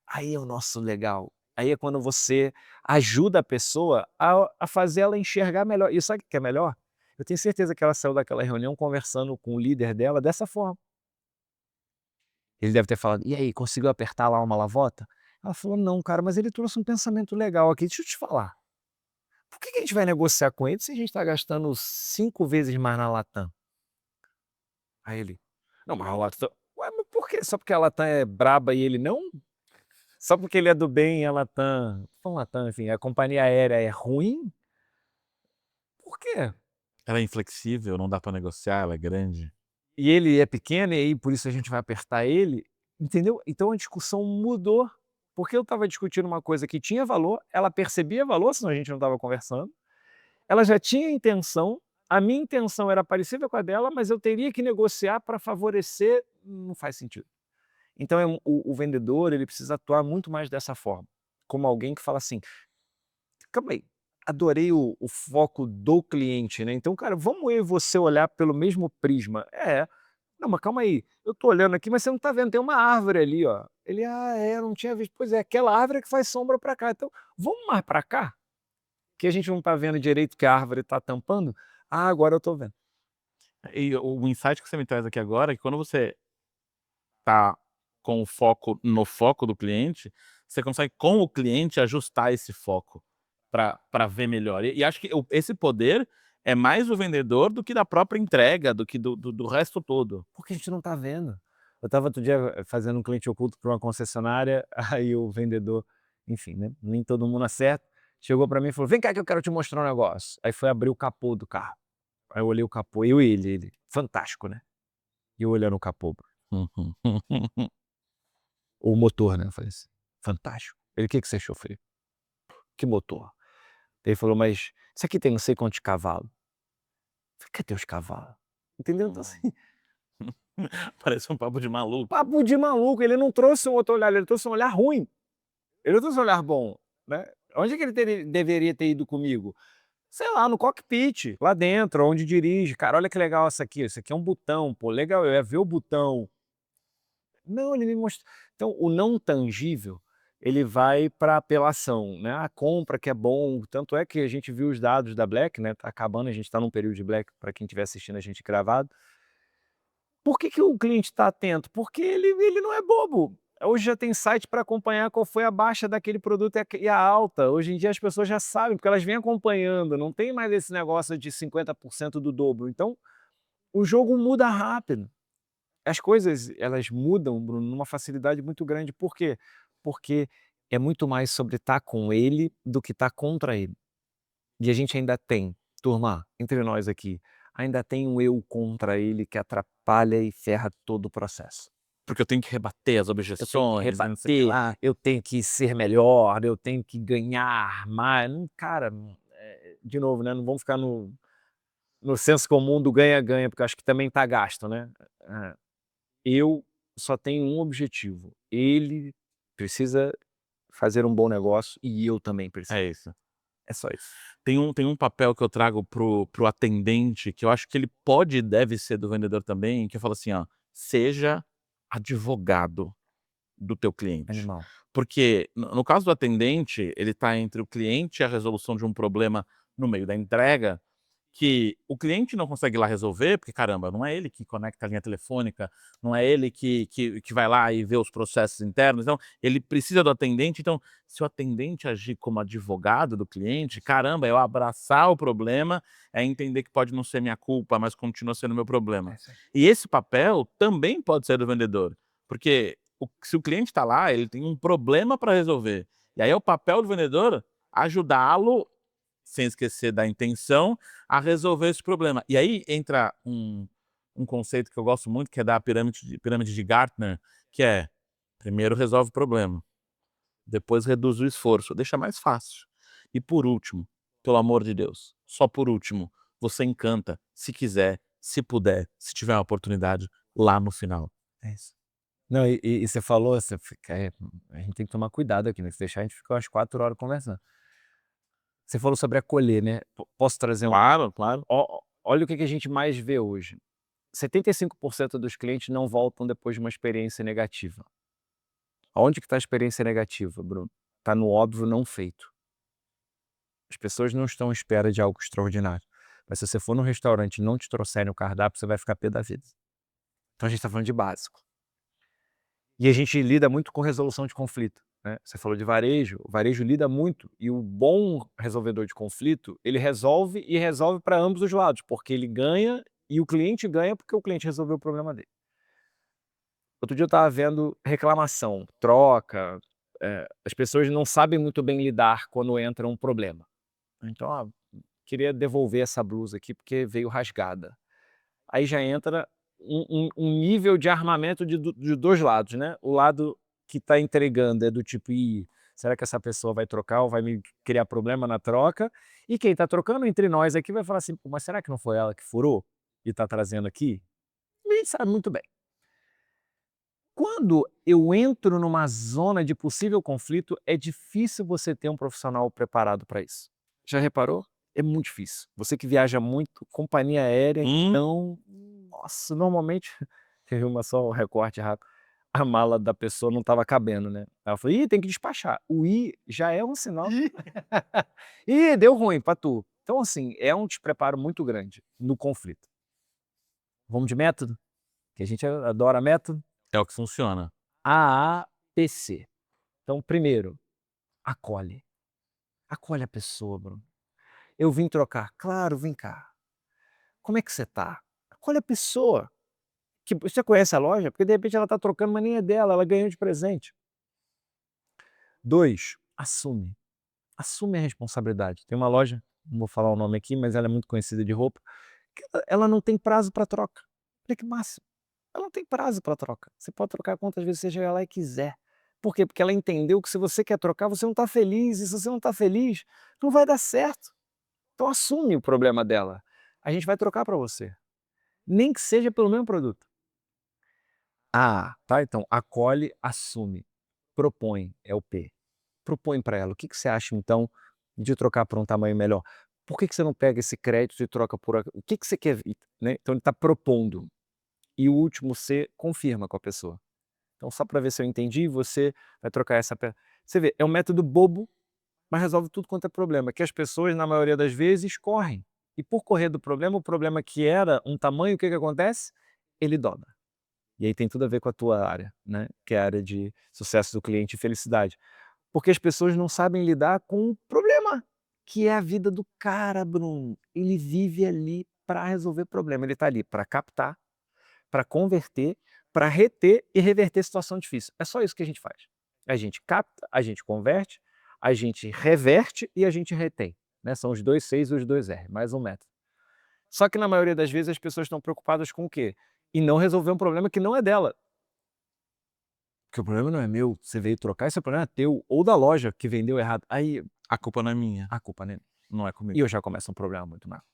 Aí é o nosso legal. Aí é quando você ajuda a pessoa a fazer ela enxergar melhor. E sabe o que é melhor? Eu tenho certeza que ela saiu daquela reunião conversando com o líder dela dessa forma. Ele deve ter falado: "E aí, conseguiu apertar lá uma lavota?" Ela falou: "Não, cara, mas ele trouxe um pensamento legal aqui. Deixa eu te falar, por que que a gente vai negociar com ele se a gente está gastando 5 vezes mais na Latam?" Aí ele: "Não, mas a Latam." "Ué, mas por quê? Só porque a Latam é braba e ele não? Só porque ele é do bem e a Latam, não Latam, enfim, a companhia aérea é ruim? Por quê?" ela é inflexível, não dá pra negociar, ela é grande. E ele é pequeno e aí por isso a gente vai apertar ele, entendeu? Então a discussão mudou, porque eu estava discutindo uma coisa que tinha valor, ela percebia valor, senão a gente não estava conversando, ela já tinha intenção, a minha intenção era parecida com a dela, mas eu teria que negociar para favorecer, não faz sentido. Então o vendedor, ele precisa atuar muito mais dessa forma, como alguém que fala assim: "Calma aí, adorei o foco do cliente, né, então cara, vamos eu e você olhar pelo mesmo prisma". "É, não, mas calma aí, eu tô olhando aqui, mas você não tá vendo, tem uma árvore ali, ó". Ele: "Ah, é, eu não tinha visto". "Pois é, aquela árvore é que faz sombra pra cá, então vamos mais pra cá, que a gente não tá vendo direito que a árvore tá tampando". "Ah, agora eu tô vendo". E o insight que você me traz aqui agora é que quando você tá com o foco no foco do cliente, você consegue com o cliente ajustar esse foco pra ver melhor. E acho que esse poder é mais do vendedor do que da própria entrega, do que do resto todo. Porque a gente não tá vendo. Eu estava outro dia fazendo um cliente oculto para uma concessionária, aí o vendedor, enfim, né, nem todo mundo acerta, chegou para mim e falou: "Vem cá que eu quero te mostrar um negócio". Aí foi abrir o capô do carro. Aí eu olhei o capô, eu e ele: "Fantástico, né". E eu olhando o capô, o motor, né, eu falei assim: "Fantástico". Ele: "Que você achou?" Eu falei: "Que motor?". Ele falou: "Mas isso aqui tem não sei quantos cavalos". Eu falei: "Cadê os cavalos?". Entendeu? Então assim, Parece um papo de maluco. papo de maluco, ele não trouxe um outro olhar, ele trouxe um olhar ruim. Ele não trouxe um olhar bom, né. Onde é que ele deveria ter ido comigo? Sei lá, no cockpit, lá dentro, onde dirige. "Cara, olha que legal isso aqui é um botão, pô, legal, eu ia ver o botão". Não, ele me mostrou. Então o não tangível, ele vai pra apelação, né, a compra que é bom, tanto é que a gente viu os dados da Black, né, tá acabando, a gente tá num período de Black, pra quem estiver assistindo a gente gravado. Por que que o cliente está atento? Porque ele não é bobo. Hoje já tem site para acompanhar qual foi a baixa daquele produto e a alta. Hoje em dia as pessoas já sabem, porque elas vêm acompanhando, não tem mais esse negócio de 50% do dobro. Então, o jogo muda rápido. As coisas, elas mudam, Bruno, numa facilidade muito grande. Por quê? Porque é muito mais sobre estar com ele do que estar contra ele. E a gente ainda tem, turma, entre nós aqui, ainda tem um eu contra ele que atrapalha e ferra todo o processo. Porque eu tenho que rebater as Eu tenho que objeções, e não sei o que rebater, lá. eu tenho que ser melhor, eu tenho que ganhar mais. Cara, de novo, né, não vamos ficar no senso comum do ganha-ganha, porque eu acho que também tá gasto, né. Eh, eu só tenho um objetivo, ele precisa fazer um bom negócio e eu também preciso. É isso. É só isso. Tem um papel que eu trago pro atendente, que eu acho que ele pode e deve ser do vendedor também, que eu falo assim, ó: "Seja advogado do teu cliente". Animal. Porque no caso do atendente, ele está entre o cliente e a resolução de um problema no meio da entrega, que o cliente não consegue ir lá resolver, porque caramba, não é ele que conecta a linha telefônica, não é ele que vai lá e vê os processos internos, então ele precisa do atendente, então se o atendente agir como advogado do cliente, caramba, é eu abraçar o problema, é entender que pode não ser minha culpa, mas continua sendo meu É problema. isso aí. E esse papel também pode ser do vendedor, porque se o cliente está lá, ele tem um problema para resolver, e aí é o papel do vendedor ajudá-lo, sem esquecer da intenção, a resolver esse problema. E aí entra um conceito que eu gosto muito, que é da pirâmide de Gartner, que é: primeiro resolve o problema, depois reduz o esforço, deixa mais fácil. E por último, pelo amor de Deus, só por último, você encanta, se quiser, se puder, se tiver uma oportunidade lá no final. É isso. Não, e você falou, você fica, a gente tem que tomar cuidado aqui, né? Se deixar a gente fica umas 4 horas conversando. Você falou sobre acolher, né? Posso trazer Claro, claro. olha o que a gente mais vê hoje. 75% dos clientes não voltam depois de uma experiência negativa. Aonde que está a experiência negativa, Bruno? Está no óbvio não feito. As pessoas não estão à espera de algo extraordinário. Mas se você for num restaurante e não te trouxerem o cardápio, você vai ficar pé da vida. Então a gente está falando de básico. E a gente lida muito com resolução de conflito, né? Você falou de varejo, o varejo lida muito, e o bom resolvedor de conflito, ele resolve e resolve para ambos os lados, porque ele ganha e o cliente ganha porque o cliente resolveu o problema dele. Outro dia eu estava vendo reclamação, troca, as pessoas não sabem muito bem lidar quando entra um problema. Então, queria devolver essa blusa aqui porque veio rasgada. Aí já entra um nível de armamento de 2 lados, né. O lado que está entregando é do tipo: "Ih, será que essa pessoa vai trocar ou vai me criar problema na troca?" E quem está trocando entre nós aqui vai falar assim: "Pô, mas será que não foi ela que furou e está trazendo aqui?" E a gente sabe muito bem. Quando eu entro numa zona de possível conflito, é difícil você ter um profissional preparado para isso. Já reparou? É muito difícil. Você que viaja muito, companhia aérea, então, nossa, normalmente teve uma só um recorte rápido, a mala da pessoa não estava cabendo, né. Ela falou: "Ih, tem que despachar". O "ih" já é um sinal. Ih. "Ih, deu ruim pra tu". Então, assim, é um despreparo muito grande no conflito. Vamos de método? Que a gente adora método. É o que funciona. AAPC. Então, primeiro, acolhe. Acolhe a pessoa, Bruno. Eu vim trocar. Claro, vem cá. Como é que você tá? Acolhe a pessoa. Que você conhece a loja? Porque de repente ela tá trocando, mas nem é dela, ela ganhou de presente. 2, assume. Assume a responsabilidade. Tem uma loja, não vou falar o nome aqui, mas ela é muito conhecida de roupa, que ela não tem prazo para troca. Olha que máximo. Ela não tem prazo para troca. Você pode trocar quantas vezes você chegar lá e quiser. Por quê? Porque ela entendeu que se você quer trocar, você não está feliz, e se você não está feliz, não vai dar certo. Então assume o problema dela. A gente vai trocar para você. Nem que seja pelo mesmo produto. Tá? Então acolhe, assume. Propõe, é o P. Propõe para ela. O que você acha, então, de trocar por um tamanho melhor? Por que você não pega esse crédito e troca por... O que você quer, né? Então ele está propondo. E o último C, confirma com a pessoa. Então, só para ver se eu entendi, você vai trocar essa peça. Você vê, é um método bobo, mas resolve tudo quanto é problema, que as pessoas, na maioria das vezes, correm. E por correr do problema, o problema que era um tamanho, o que acontece? Ele dobra. E aí tem tudo a ver com a tua área, né? Que é a área de sucesso do cliente e felicidade. Porque as pessoas não sabem lidar com o problema, que é a vida do cara, Bruno. Ele vive ali para resolver problema. Ele está ali para captar, para converter, para reter e reverter situação difícil. É só isso que a gente faz. A gente capta, a gente converte, a gente reverte e a gente retém, né? São os 2 Cs e os 2 R, mais um método. Só que na maioria das vezes as pessoas estão preocupadas com o quê? Em não resolver um problema que não é dela. Porque o problema não é meu, você veio trocar, esse problema é teu, ou da loja que vendeu errado. Aí A culpa não é minha, a culpa não é minha. não é E comigo. eu já começo um problema muito maior.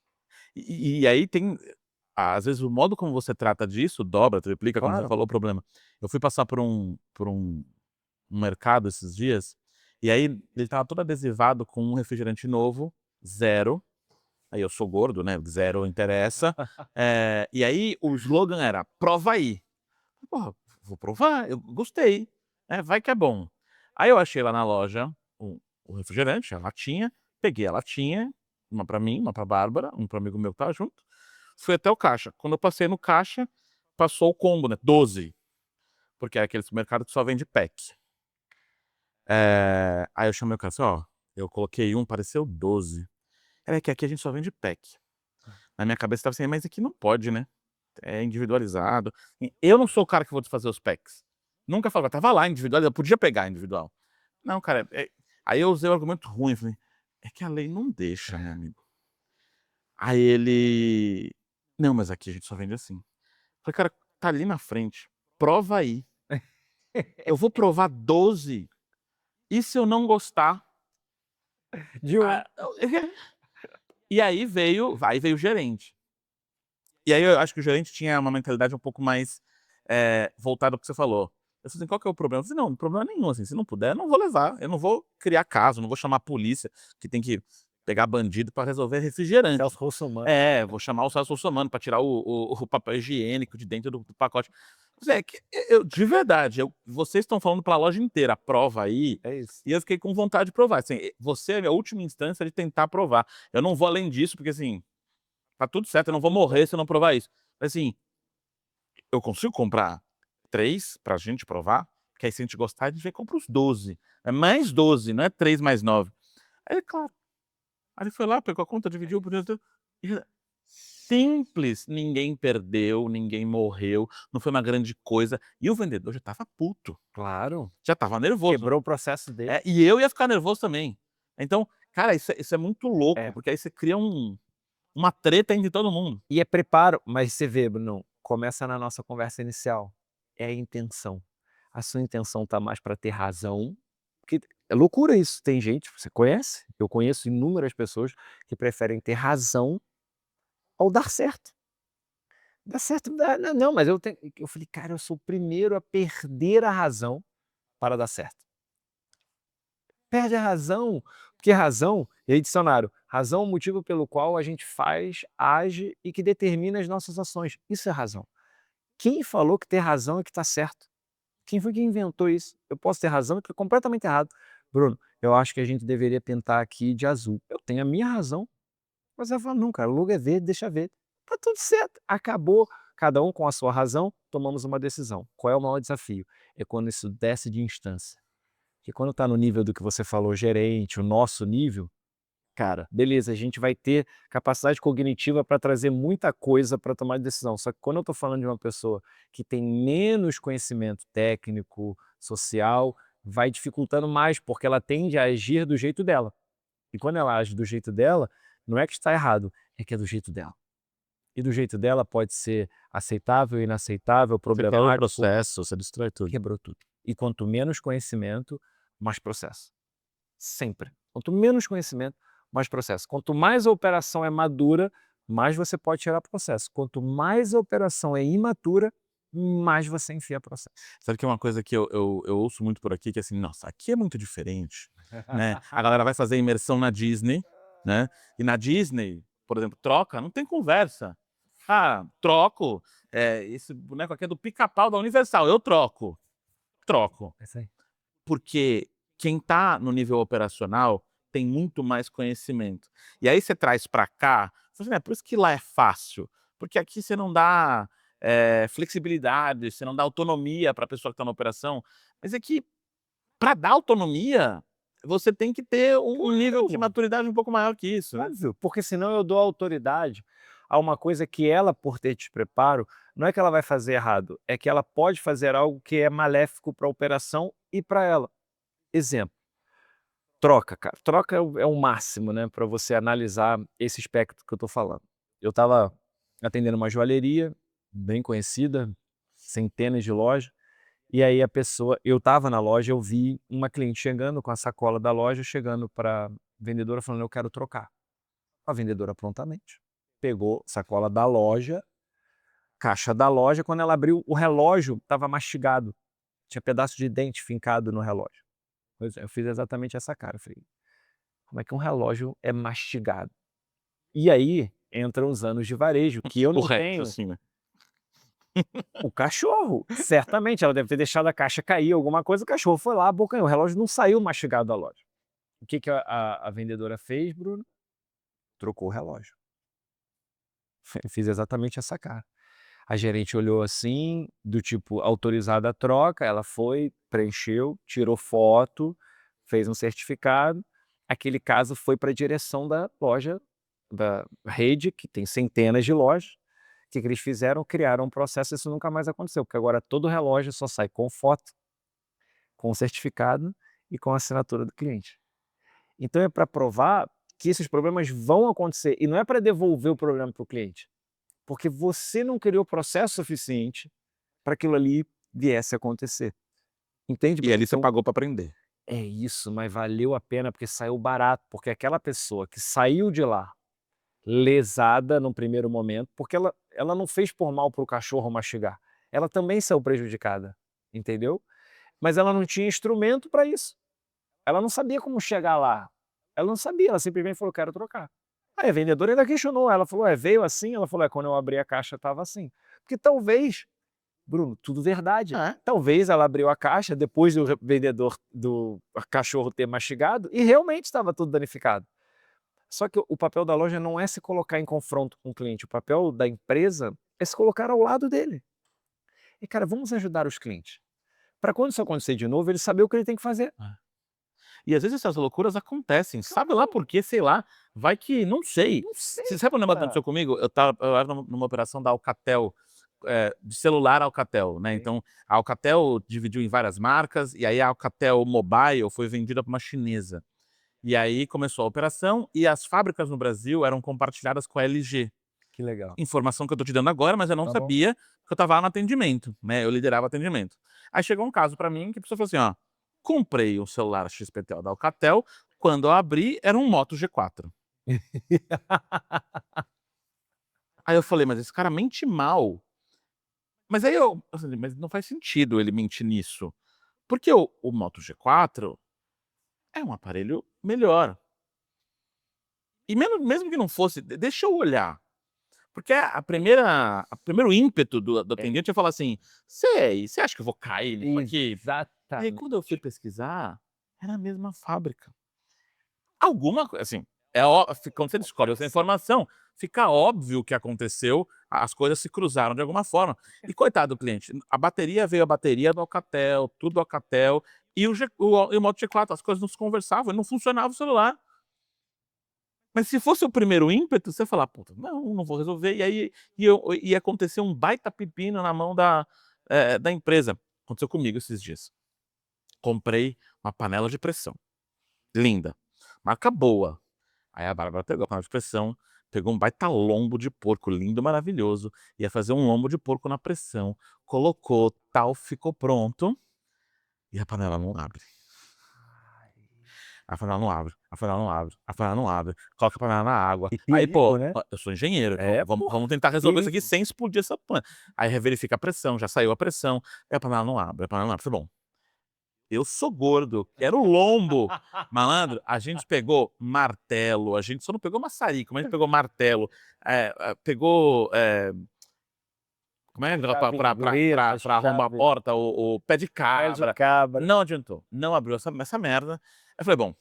E aí tem às vezes o modo como você trata disso dobra, triplica, como você Claro. falou, o problema. Eu fui passar por um mercado esses dias, e aí ele estava todo adesivado com um refrigerante novo, zero. Aí eu sou gordo, né, zero interessa. E aí o slogan era: "Prova aí". Porra, vou provar, eu gostei, vai que é bom. Aí eu achei lá na loja o refrigerante, a latinha, peguei a latinha, uma pra mim, uma pra Bárbara, um para amigo meu que estava junto, fui até o caixa. Quando eu passei no caixa, passou o combo, né, 12, porque é aquele supermercado que só vende pack. Aí eu chamei o cara assim: "Ó, eu coloquei um, pareceu 12". "É que aqui a gente só vende pack". Na minha cabeça estava assim: "Mas aqui não pode, né, é individualizado". E eu não sou o cara que vou desfazer os packs. Nunca falava, estava lá individual, eu podia pegar individual. Não, cara, aí eu usei o argumento ruim, falei: "É que a lei não deixa, meu amigo". Aí ele: "Não, mas aqui a gente só vende assim". Falei: "Cara, tá ali na frente, prova aí. Eu vou provar 12, e se eu não gostar?" De um. Ah, e aí veio o gerente. E aí eu acho que o gerente tinha uma mentalidade um pouco mais voltada ao que você falou. Eu falei assim: "Qual que é o problema?" Eu falei: "Não, problema nenhum, assim, se não puder, eu não vou levar, eu não vou criar caso, não vou chamar a polícia, que tem que pegar bandido para resolver refrigerante. Celso Russomano. É, vou chamar o Celso Russomano para tirar o papel higiênico de dentro do pacote." É que eu de verdade, vocês estão falando para a loja inteira, "Prova aí", É isso. e eu fiquei com vontade de provar, assim, você é a minha última instância de tentar provar. Eu não vou além disso, porque assim, tá tudo certo, eu não vou morrer se eu não provar isso. Mas assim, eu consigo comprar 3 pra gente provar? Que aí se a gente gostar, a gente vai e compra os 12. É mais 12, não é 3 mais 9. Aí ele: "Claro." Aí ele foi lá, pegou a conta, dividiu por simples, ninguém perdeu, ninguém morreu, não foi uma grande coisa. E o vendedor já estava puto, Claro. já estava nervoso. Quebrou o processo dele. E eu ia ficar nervoso também. Então, cara, isso é muito louco, É. porque aí você cria uma treta entre todo mundo. E é preparo, mas você vê, Bruno, começa na nossa conversa inicial, é a intenção. A sua intenção tá mais para ter razão, porque é loucura isso, tem gente, você conhece? Eu conheço inúmeras pessoas que preferem ter razão ao dar certo. Dar certo dá não, mas eu falei: "Cara, eu sou o primeiro a perder a razão para dar certo". Perde a razão, porque razão e aí dicionário, razão é o motivo pelo qual a gente faz, age e que determina as nossas ações, isso é razão. Quem falou que ter razão é que está certo? Quem foi que inventou isso? Eu posso ter razão e estar completamente errado. Bruno, eu acho que a gente deveria pintar aqui de azul. Eu tenho a minha razão, mas ela fala: "Não, cara, o logo é verde, deixa verde". Tá tudo certo, acabou, cada um com a sua razão, tomamos uma decisão. Qual é o maior desafio? É quando isso desce de instância. Porque quando está no nível do que você falou, gerente, o nosso nível, cara, beleza, a gente vai ter capacidade cognitiva para trazer muita coisa para tomar decisão. Só que quando eu estou falando de uma pessoa que tem menos conhecimento técnico, social, vai dificultando mais, porque ela tende a agir do jeito dela. E quando ela age do jeito dela, não é que está errado, é que é do jeito dela. E do jeito dela pode ser aceitável, inaceitável, Você quebra o problemático, processo, você destrói tudo. quebrou tudo. E quanto menos conhecimento, mais processo. Sempre. Quanto menos conhecimento, mais processo. Quanto mais a operação é madura, mais você pode tirar processo. Quanto mais a operação é imatura, mais você enfia processo. Sabe que é uma coisa que eu ouço muito por aqui, que é assim: "Nossa, aqui é muito diferente", né. A galera vai fazer imersão na Disney, né, e na Disney, por exemplo, troca, não tem conversa. "Ah, troco, esse boneco aqui é do Pica-Pau da Universal, eu troco." Troco. É isso aí. Porque quem está no nível operacional tem muito mais conhecimento. E aí você traz para cá, você fala assim: "É por isso que lá é fácil, porque aqui você não dá, flexibilidade, você não dá autonomia para a pessoa que está na operação." Mas é que para dar autonomia, você tem que ter um nível de Claro, maturidade um pouco maior que isso, né. óbvio, porque senão eu dou autoridade a uma coisa que ela, por ter despreparo, não é que ela vai fazer errado, é que ela pode fazer algo que é maléfico para a operação e para ela. Exemplo, troca, cara. Troca é o máximo, né, para você analisar esse espectro que eu estou falando. Eu estava atendendo uma joalheria bem conhecida, centenas de lojas, e aí a pessoa eu estava na loja, eu vi uma cliente chegando com a sacola da loja, chegando pra vendedora falando: "Eu quero trocar". A vendedora prontamente pegou sacola da loja, caixa da loja, quando ela abriu, o relógio estava mastigado, tinha pedaço de dente fincado no relógio. Pois é, eu fiz exatamente essa cara, eu falei: "Como é que um relógio é mastigado?". E aí, entram os anos de varejo, que eu O não Rex, tenho assim, né. o cachorro, certamente, ela deve ter deixado a caixa cair, alguma coisa, o cachorro foi lá, abocanhou, o relógio não saiu mastigado da loja. O que que a vendedora fez, Bruno? Trocou o relógio. Fiz exatamente essa cara. A gerente olhou assim, do tipo, autorizada a troca, ela foi, preencheu, tirou foto, fez um certificado. Aquele caso foi para a direção da loja, da rede, que tem centenas de lojas. O que que eles fizeram? Criaram um processo, isso nunca mais aconteceu, porque agora todo relógio só sai com foto, com certificado e com a assinatura do cliente. Então é para provar que esses problemas vão acontecer, e não é para devolver o problema para o cliente. Porque você não criou processo suficiente para aquilo ali viesse a acontecer. Entende, E Bruno? ali você Então, pagou para aprender. é isso, mas valeu a pena porque saiu barato, porque aquela pessoa que saiu de lá lesada num primeiro momento, porque ela não fez por mal para o cachorro mastigar. Ela também saiu prejudicada, entendeu? Mas ela não tinha instrumento para isso. Ela não sabia como chegar lá. Ela não sabia, ela simplesmente falou, quero trocar. Aí a vendedora ainda questionou, ela falou, veio assim? Ela falou, quando eu abri a caixa estava assim. Porque talvez, Bruno, tudo verdade. É. Talvez ela abriu a caixa depois do vendedor, do cachorro ter mastigado e realmente estava tudo danificado. Só que o papel da loja não é se colocar em confronto com o cliente, o papel da empresa é se colocar ao lado dele. E cara, vamos ajudar os clientes. Para quando isso acontecer de novo, ele saber o que ele tem que fazer. E às vezes essas loucuras acontecem, sabe lá por quê, sei lá, vai que não sei. Não sei, Você sabe o negócio que aconteceu comigo? Eu era numa operação da Alcatel, de celular Alcatel, né, Ok. então a Alcatel dividiu em várias marcas, e aí a Alcatel Mobile foi vendida pra uma chinesa. E aí começou a operação e as fábricas no Brasil eram compartilhadas com a LG. Que legal. Informação que eu tô te dando agora, mas eu não Tá bom. sabia, que eu estava lá no atendimento, né, eu liderava atendimento. Aí chegou um caso pra mim que a pessoa falou assim: "Ó, comprei um celular XPTO da Alcatel, quando eu abri era um Moto G4". Aí eu falei: "Mas esse cara mente mal". Mas aí eu assim, mas não faz sentido ele mentir nisso, porque o Moto G4 é um aparelho melhor. E mesmo que não fosse, deixa eu olhar. Porque a primeiro ímpeto do É. atendente é falar assim: "Sei, você acha que eu vou cair nisso aqui?". Aí quando eu fui Exatamente. pesquisar, era a mesma fábrica. Alguma coi assim, é ó quando você descobre essa informação, fica óbvio que aconteceu, as coisas se cruzaram de alguma forma. E coitado do cliente, a bateria do Alcatel, tudo Alcatel, e o Moto G4, as coisas não se conversavam, não funcionava o celular. Mas se fosse o primeiro ímpeto, você ia falar: "Puta, não vou resolver", e aí ia acontecer um baita pepino na mão da empresa. Aconteceu comigo esses dias. Comprei uma panela de pressão, linda, marca boa. Aí a Bárbara pegou a panela de pressão, pegou um baita lombo de porco lindo, maravilhoso, ia fazer um lombo de porco na pressão, colocou, tal, ficou pronto, e a panela não abre. A panela não abre, a panela não abre, a panela não abre, coloca a panela na água. Que Aí, perigo, pô, né? eu sou engenheiro, então É, vamos pô, vamos tentar resolver isso aqui perigo. sem explodir essa panela. Aí reverifica a pressão, já saiu a pressão, e a panela não abre, a panela não abre. Falei: "Bom, eu sou gordo, quero lombo". Malandro, a gente pegou martelo, a gente só não pegou maçarico, mas a gente pegou martelo, pegou, como é, Chave inglesa, pra arrombar a chave porta, o pé de pé de cabra. cabra. Não adiantou, não abriu essa merda. Eu falei: "Bom,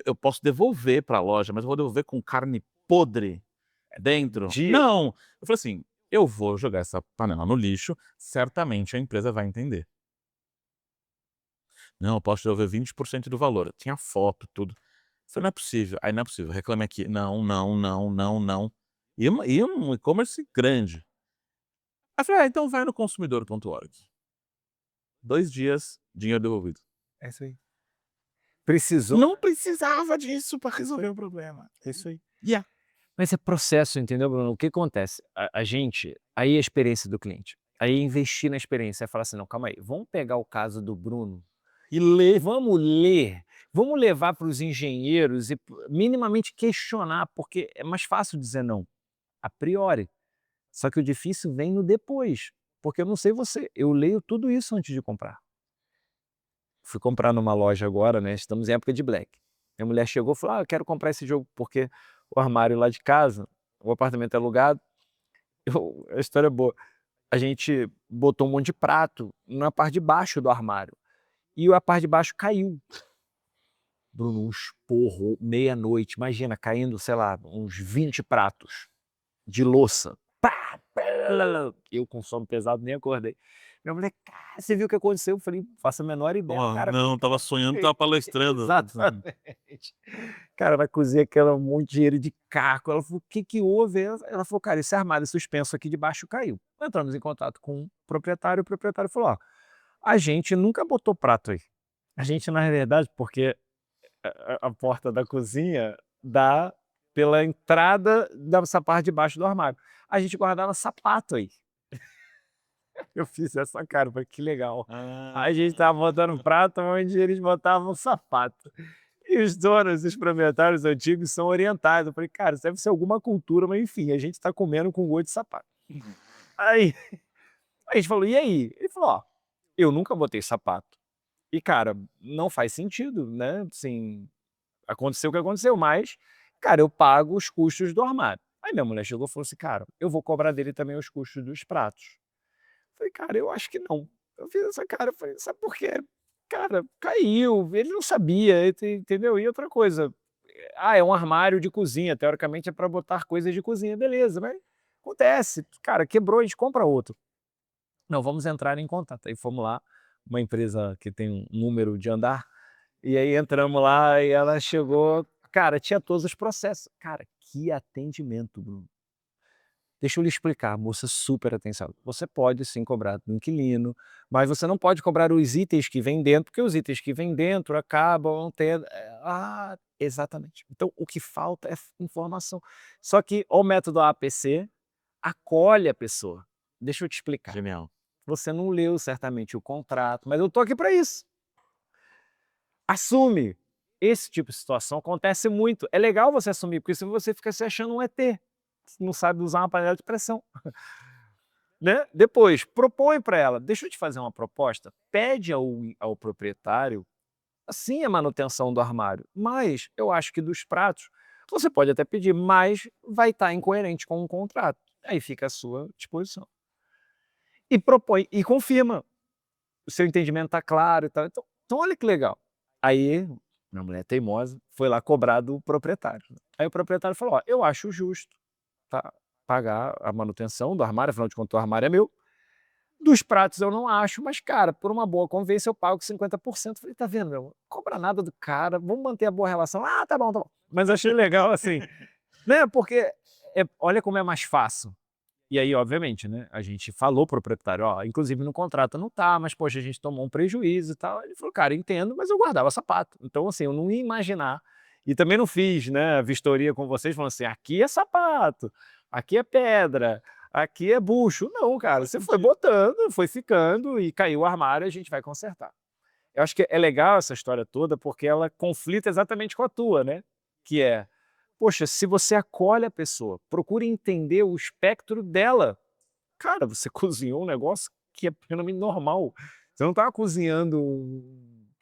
eu posso devolver pra loja, mas eu vou devolver com carne podre dentro?". Dia "Não". Eu falei assim: "Eu vou jogar essa panela no lixo, certamente a empresa vai entender". "Não, eu posso devolver 20% do valor". Tinha foto, tudo. Eu falei: "Não é possível". Aí: "Não é possível, reclame aqui". "Não, não, não, não, não". E um e-commerce grande. Aí eu falei: "Ah, então vai no consumidor.org". 2 dias, dinheiro devolvido. é isso aí. Precisou, Não precisava disso pra resolver o problema. é isso aí. Yeah. Mas é processo, entendeu, Bruno? O que acontece? A gente aí é a experiência do cliente. Aí investir na experiência, é falar assim: "Não, calma aí, vamos pegar o caso do Bruno e vamos ler, vamos levar para os engenheiros e minimamente questionar", porque é mais fácil dizer não, a priori. Só que o difícil vem no depois, porque eu não sei você, eu leio tudo isso antes de comprar. Fui comprar numa loja agora, né, estamos em época de Black. Minha mulher chegou e falou: "Ah, eu quero comprar esse jogo, porque o armário lá de casa, o apartamento é alugado", a história é boa, a gente botou um monte de prato na parte de baixo do armário, e a parte de baixo caiu. Bruno, um esporro, meia-noite, imagina, caindo, sei lá, uns 20 pratos de louça. Pá, eu com sono pesado nem acordei. Minha mulher: "Cara, você viu o que aconteceu?" Eu falei: "Faço a menor ideia", "Oh, cara. não, estava sonhando que estava palestrando". Exatamente. Cara, vai cozer aquela monte de dinheiro de caco. Ela falou: "O que que houve?" Ela falou: "Cara, esse armário suspenso aqui de baixo caiu". Entramos em contato com o proprietário falou: "Ó, a gente nunca botou prato aí. A gente, na verdade, porque a porta da cozinha dá pela entrada dessa parte de baixo do armário. A gente guardava sapato aí". Eu fiz essa cara, falei: "Que legal". Ah. A gente estava botando prato onde eles botavam sapato. E os donos, os proprietários antigos são orientados. Eu falei, cara, isso deve ser alguma cultura, mas enfim, a gente tá comendo com gosto de sapato. Aí a gente falou, e aí? Ele falou, ó, eu nunca botei sapato. E, cara, não faz sentido, né? Assim, aconteceu o que aconteceu, mas, cara, eu pago os custos do armário. Aí minha mulher chegou e falou assim, cara, eu vou cobrar dele também os custos dos pratos. Eu falei, cara, eu acho que não. Eu fiz essa cara, eu falei, sabe por quê? Cara, caiu, ele não sabia, entendeu? E outra coisa, é um armário de cozinha, teoricamente é para botar coisas de cozinha, beleza, mas acontece, cara, quebrou, a gente compra outro. Não, vamos entrar em contato. Aí fomos lá, uma empresa que tem um número de andar, e aí entramos lá e ela chegou, cara, tinha todos os processos. Cara, que atendimento, Bruno. Deixa eu lhe explicar, moça super atenciosa. Você pode sim cobrar do inquilino, mas você não pode cobrar os itens que vêm dentro, porque os itens que vêm dentro acabam tendo. Exatamente. Então o que falta é informação. Só que o método APC acolhe a pessoa. Deixa eu te explicar. Genial. Você não leu certamente o contrato, mas eu tô aqui para isso. Assume. Esse tipo de situação acontece muito. É legal você assumir, porque senão você fica se achando um ET. Não sabe usar uma panela de pressão. Né? Depois, propõe para ela, deixa eu te fazer uma proposta, pede ao proprietário, assim a manutenção do armário, mas eu acho que dos pratos, você pode até pedir, mas vai estar incoerente com o contrato. Aí fica à sua disposição. E propõe, e confirma, o seu entendimento está claro e tal. Então olha que legal. Aí, minha mulher teimosa, foi lá cobrar do proprietário. Aí o proprietário falou, ó, eu acho justo, tá, pagar a manutenção do armário, afinal de contas o armário é meu. Dos pratos eu não acho, mas, cara, por uma boa convivência eu pago 50%. Falei, tá vendo, meu? Não cobra nada do cara, vamos manter a boa relação. Ah, tá bom, tá bom. Mas achei legal assim, né? Porque olha como é mais fácil. E aí, obviamente, né? A gente falou pro proprietário, ó, inclusive no contrato não tá, mas, poxa, a gente tomou um prejuízo e tal. Ele falou, cara, entendo, mas eu guardava sapato. Então, assim, eu não ia imaginar. E também não fiz, né, vistoria com vocês, falando assim, aqui é sapato, aqui é pedra, aqui é bucho. Não, cara, você foi botando, foi ficando e caiu o armário, a gente vai consertar. Eu acho que é legal essa história toda porque ela conflita exatamente com a tua, né? Que é, poxa, se você acolhe a pessoa, procure entender o espectro dela. Cara, você cozinhou um negócio que é plenamente normal. Você não estava cozinhando,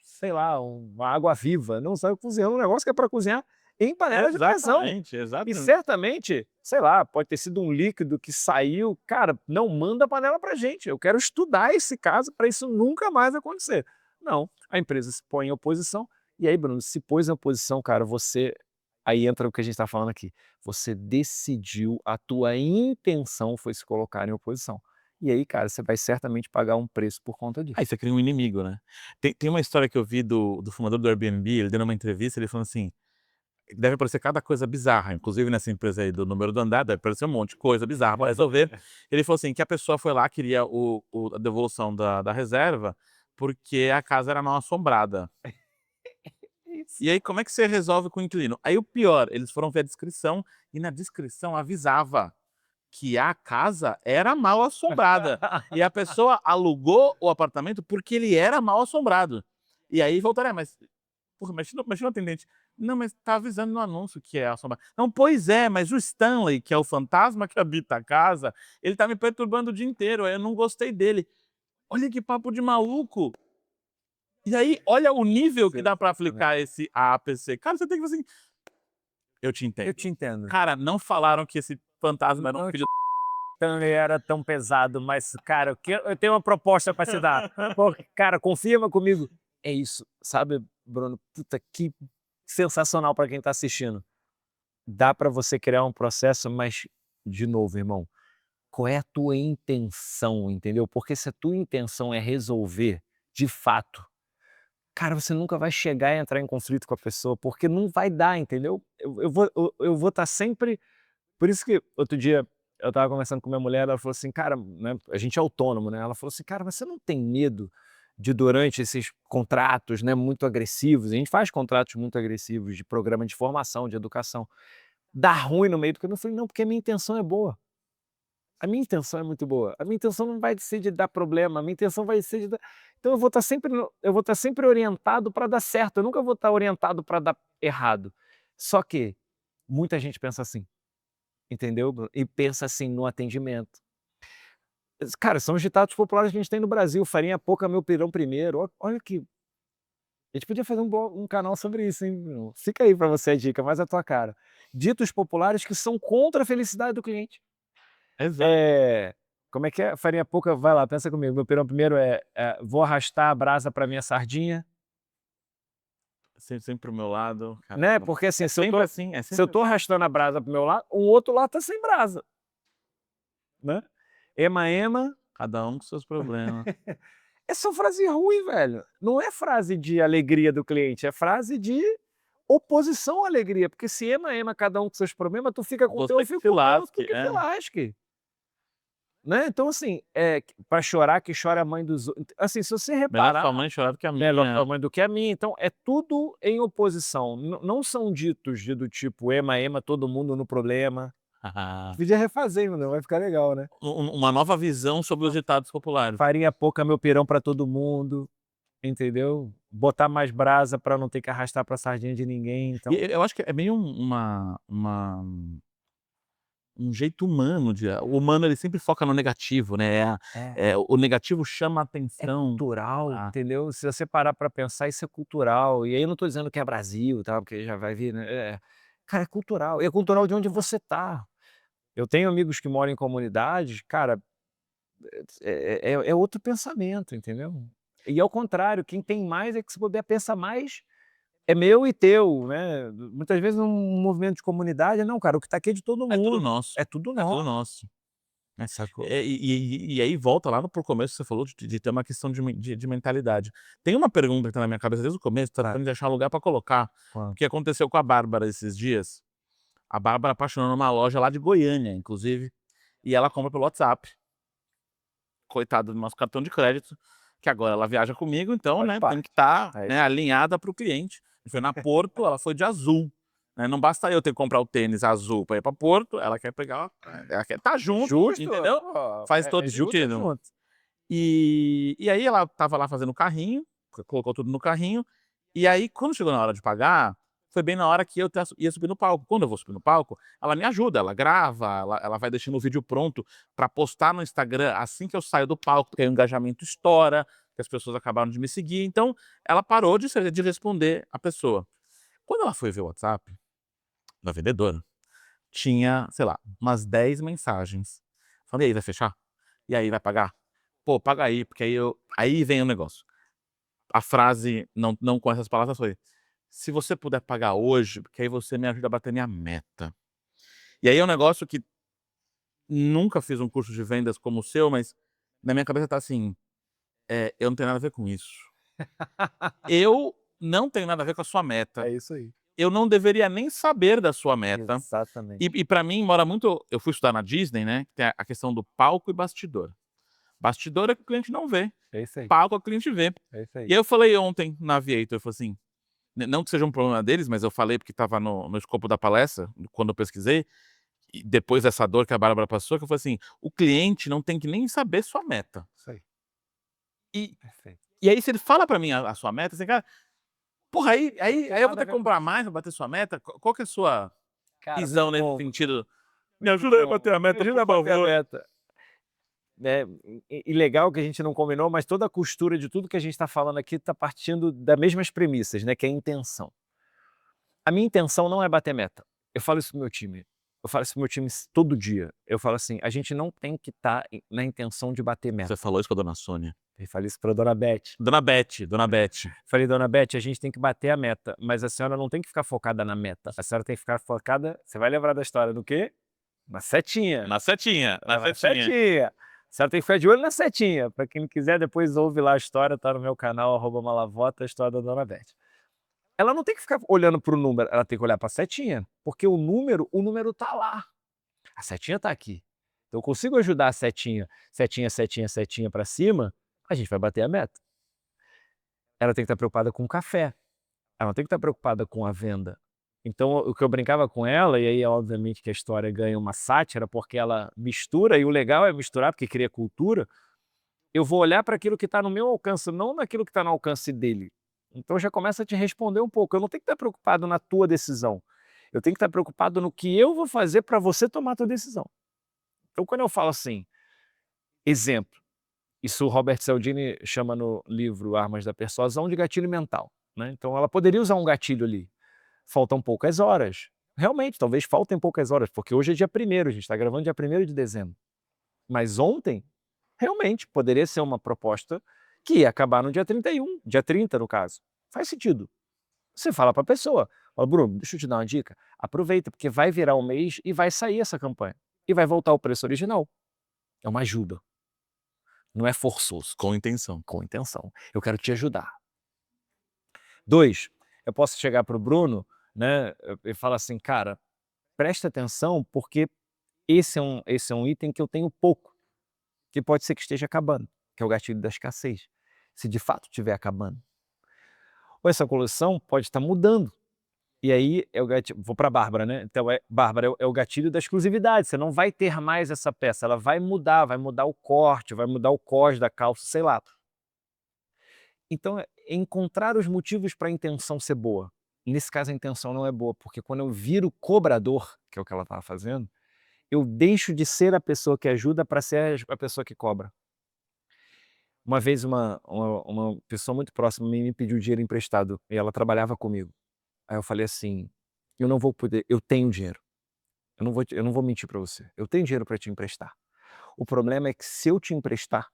sei lá, uma água viva. Não, você estava cozinhando um negócio que é para cozinhar em panela de pressão. Exatamente, E exatamente. certamente, sei lá, pode ter sido um líquido que saiu. Cara, não manda a panela pra gente. Eu quero estudar esse caso para isso nunca mais acontecer. Não, a empresa se põe em oposição. E aí, Bruno, se pôs em oposição, cara, você. Aí entra o que a gente está falando aqui. Você decidiu, a tua intenção foi se colocar em oposição. E aí, cara, você vai certamente pagar um preço por conta disso. Aí você cria um inimigo, né. Tem uma história que eu vi do fundador do Airbnb, ele dando uma entrevista, ele falou assim, deve aparecer cada coisa bizarra, inclusive nessa empresa aí do número do andar, deve aparecer um monte de coisa bizarra pra resolver. Ele falou assim, que a pessoa foi lá, queria a devolução da reserva, porque a casa era mal assombrada. Isso. E aí como é que você resolve com o inquilino? Aí o pior, eles foram ver a descrição, e na descrição avisava que a casa era mal assombrada. E a pessoa alugou o apartamento porque ele era mal assombrado. E aí voltaram: mas porra, imagina o atendente: "Não, mas tá avisando no anúncio que é assombrado". "Não, pois é, mas o Stanley, que é o fantasma que habita a casa, ele tá me perturbando o dia inteiro, aí eu não gostei dele". Olha que papo de maluco. E aí, olha o nível que dá pra aplicar esse APC. Cara, você tem que fazer assim: "Eu te entendo". Eu te entendo. Cara, não falaram que esse fantasma era um Não filho também era tão pesado, mas, cara, eu tenho uma proposta para te dar. Pô, cara, confirma comigo. É isso, sabe, Bruno? Puta, que sensacional para quem tá assistindo. Dá para você criar um processo, mas, de novo, irmão, qual é a tua intenção, entendeu? Porque se a tua intenção é resolver, de fato, cara, você nunca vai chegar e entrar em conflito com a pessoa, porque não vai dar, entendeu? Eu vou estar sempre. Por isso que outro dia eu estava conversando com minha mulher, ela falou assim: "Cara", né, a gente é autônomo, né, ela falou assim: "Cara, mas você não tem medo de durante esses contratos, né, muito agressivos", a gente faz contratos muito agressivos de programa de formação, de educação, dar ruim no meio do caminho? Eu falei: "Não, porque a minha intenção é boa. A minha intenção é muito boa. A minha intenção não vai ser de dar problema, a minha intenção vai ser de dar... Então eu vou estar sempre, eu vou estar sempre orientado para dar certo, eu nunca vou estar orientado para dar errado. Só que muita gente pensa assim, entendeu, Bruno? E pensa assim no atendimento. Cara, são os ditados populares que a gente tem no Brasil: farinha pouca, meu pirão primeiro. Olha que... A gente podia fazer um canal sobre isso, hein, Bruno? Fica aí para você a dica, mais a tua cara. Ditos populares que são contra a felicidade do cliente. Exato. Como é que é? Farinha pouca, vai lá, pensa comigo. Meu pirão primeiro vou arrastar a brasa para minha sardinha, Sempre pro meu lado, né? caramba. Porque assim, É sempre assim, é se eu sempre tô arrastando a brasa pro meu lado, o outro lado tá sem brasa, né? Ema, ema. cada um com seus problemas. É só frase ruim, velho. Não é frase de alegria do cliente, é frase de oposição à alegria. Porque se ema, ema, cada um com seus problemas, tu fica com o teu, Você eu que fico se com o meu, tu lasque, que se lasque. Né? Então, assim, para chorar que chora a mãe dos outros. Assim, se você Melhor reparar, sua mãe chorar do que a melhor minha. tua mãe do que a minha. Então, é tudo em oposição. Não são ditos do tipo ema, ema, todo mundo no problema. Podia refazer, mano, vai ficar legal, né? Uma nova visão sobre os ditados populares. Farinha pouca, meu pirão para todo mundo, entendeu? Botar mais brasa para não ter que arrastar para sardinha de ninguém. Então, E eu acho que é meio um jeito humano o humano ele sempre foca no negativo, né, o negativo chama a é atenção. cultural, entendeu? Se você parar para pensar, isso é cultural. E aí eu não tô dizendo que é Brasil, tá? Porque já vai vir, né? Cara, é cultural. E é cultural de onde você tá. Eu tenho amigos que moram em comunidades, cara, é outro pensamento, entendeu? E ao contrário, quem tem mais é que, se puder, pensa mais, é meu e teu, né? Muitas vezes um movimento de comunidade, não, cara, o que tá aqui é de todo É tudo mundo, nosso, é tudo é tudo nosso, nosso, né. sacou? E aí volta lá pro começo que você falou de ter uma questão de mentalidade. Tem uma pergunta que tá na minha cabeça desde o começo, tô Vai, tentando achar um lugar pra colocar, qual? que aconteceu com a Bárbara esses dias. A Bárbara apaixonou numa loja lá de Goiânia, inclusive, e ela compra pelo WhatsApp. Coitada do nosso cartão de crédito, que agora ela viaja comigo, então, Faz né, tem que parte. estar, É né, isso. alinhada para o cliente. A gente foi na Porto, ela foi de azul, né, não basta eu ter que comprar o tênis azul para ir para Porto, ela quer pegar, ela quer estar junto, Justo, entendeu? pô, Faz todo justo é sentido. junto. E aí ela estava lá fazendo o carrinho, colocou tudo no carrinho, e aí quando chegou na hora de pagar, foi bem na hora que eu ia subir no palco. Quando eu vou subir no palco, ela me ajuda, ela grava, ela vai deixando o vídeo pronto para postar no Instagram assim que eu saio do palco, porque aí o engajamento estoura, que as pessoas acabaram de me seguir, então ela parou de responder a pessoa. Quando ela foi ver o WhatsApp da vendedora, tinha, sei lá, umas 10 mensagens. Falei: "E aí, vai fechar? E aí, vai pagar? Pô, paga aí, porque aí vem o negócio". A frase, não com essas palavras, foi: "Se você puder pagar hoje, porque aí você me ajuda a bater minha meta". E aí é um negócio que nunca fiz um curso de vendas como o seu, mas na minha cabeça tá assim, eu não tenho nada a ver com isso. Eu não tenho nada a ver com a sua meta. É isso aí. Eu não deveria nem saber da sua meta. Exatamente. E pra mim mora muito, eu fui estudar na Disney, né, que tem a questão do palco e bastidor. Bastidor é que o cliente não vê, É isso aí, palco é que o cliente vê. é isso E aí. aí eu falei ontem na Aviator, eu falei assim, não que seja um problema deles, mas eu falei porque estava no escopo da palestra, quando eu pesquisei, e depois dessa dor que a Bárbara passou, que eu falei assim: "O cliente não tem que nem saber sua meta". Isso aí, E perfeito. e aí se ele fala pra mim a sua meta, assim: "Cara, porra, aí eu vou Nada a ter que ver com... comprar mais pra bater sua meta?". Qual que é a sua Cara, visão muito nesse bom, sentido? Me muito ajuda aí a bom. bater a meta, Eu a gente vou é bater a favor. meta. Né, e legal que a gente não combinou, mas toda a costura de tudo que a gente está falando aqui está partindo das mesmas premissas, né, que é a intenção. A minha intenção não é bater meta. Eu falo isso pro meu time. Eu falo isso pro meu time todo dia. Eu falo assim: "A gente não tem que estar na intenção de bater Você meta". falou isso com a dona Sônia. Eu falei isso pra dona Beth. Dona Beth, dona Beth. Falei: "Dona Beth, a gente tem que bater a meta, mas a senhora não tem que ficar focada na meta. A senhora tem que ficar focada", você vai lembrar da história do quê? Na setinha. Na setinha, na Na setinha. setinha. A senhora tem que ficar de olho na setinha. Para quem quiser, depois ouve lá a história, tá no meu canal, @malavota, a história da dona Beth. Ela não tem que ficar olhando para o número, ela tem que olhar para a setinha, porque o número tá lá. A setinha tá aqui. Então eu consigo ajudar a setinha, setinha, setinha, setinha para cima, a gente vai bater a meta. Ela tem que estar preocupada com o café, ela não tem que estar preocupada com a venda. Então, o que eu brincava com ela, e aí obviamente que a história ganha uma sátira, porque ela mistura, e o legal é misturar, porque cria cultura. Eu vou olhar para aquilo que está no meu alcance, não naquilo que está no alcance dele. Então já começa a te responder um pouco. Eu não tenho que estar preocupado na tua decisão. Eu tenho que estar preocupado no que eu vou fazer para você tomar a tua decisão. Então, quando eu falo assim, exemplo, isso o Robert Cialdini chama no livro Armas da Persuasão de gatilho mental, né? Então ela poderia usar um gatilho ali. Faltam poucas horas. Realmente, talvez faltem poucas horas, porque hoje é dia 1º, a gente está gravando dia 1º de dezembro. Mas ontem, realmente, poderia ser uma proposta que ia acabar no dia 31, dia 30 no caso. Faz sentido. Você fala para a pessoa, fala, Bruno, deixa eu te dar uma dica, aproveita, porque vai virar um mês e vai sair essa campanha. E vai voltar o preço original. É uma ajuda. Não é forçoso. Com intenção. Com intenção. Eu quero te ajudar. 2, eu posso chegar para o Bruno, né, e falar assim, cara, presta atenção porque esse é um item que eu tenho pouco, que pode ser que esteja acabando, que é o gatilho da escassez, se de fato estiver acabando. Ou essa coleção pode estar mudando, e aí é o gatilho, vou para a Bárbara, né, então Bárbara, é o gatilho da exclusividade, você não vai ter mais essa peça, ela vai mudar o corte, vai mudar o cós da calça, sei lá. Então, é encontrar os motivos para a intenção ser boa. Nesse caso, a intenção não é boa, porque quando eu viro cobrador, que é o que ela estava fazendo, eu deixo de ser a pessoa que ajuda para ser a pessoa que cobra. Uma vez uma pessoa muito próxima me pediu dinheiro emprestado e ela trabalhava comigo. Aí eu falei assim, eu não vou poder, eu tenho dinheiro. Eu não vou mentir para você. Eu tenho dinheiro para te emprestar. O problema é que se eu te emprestar,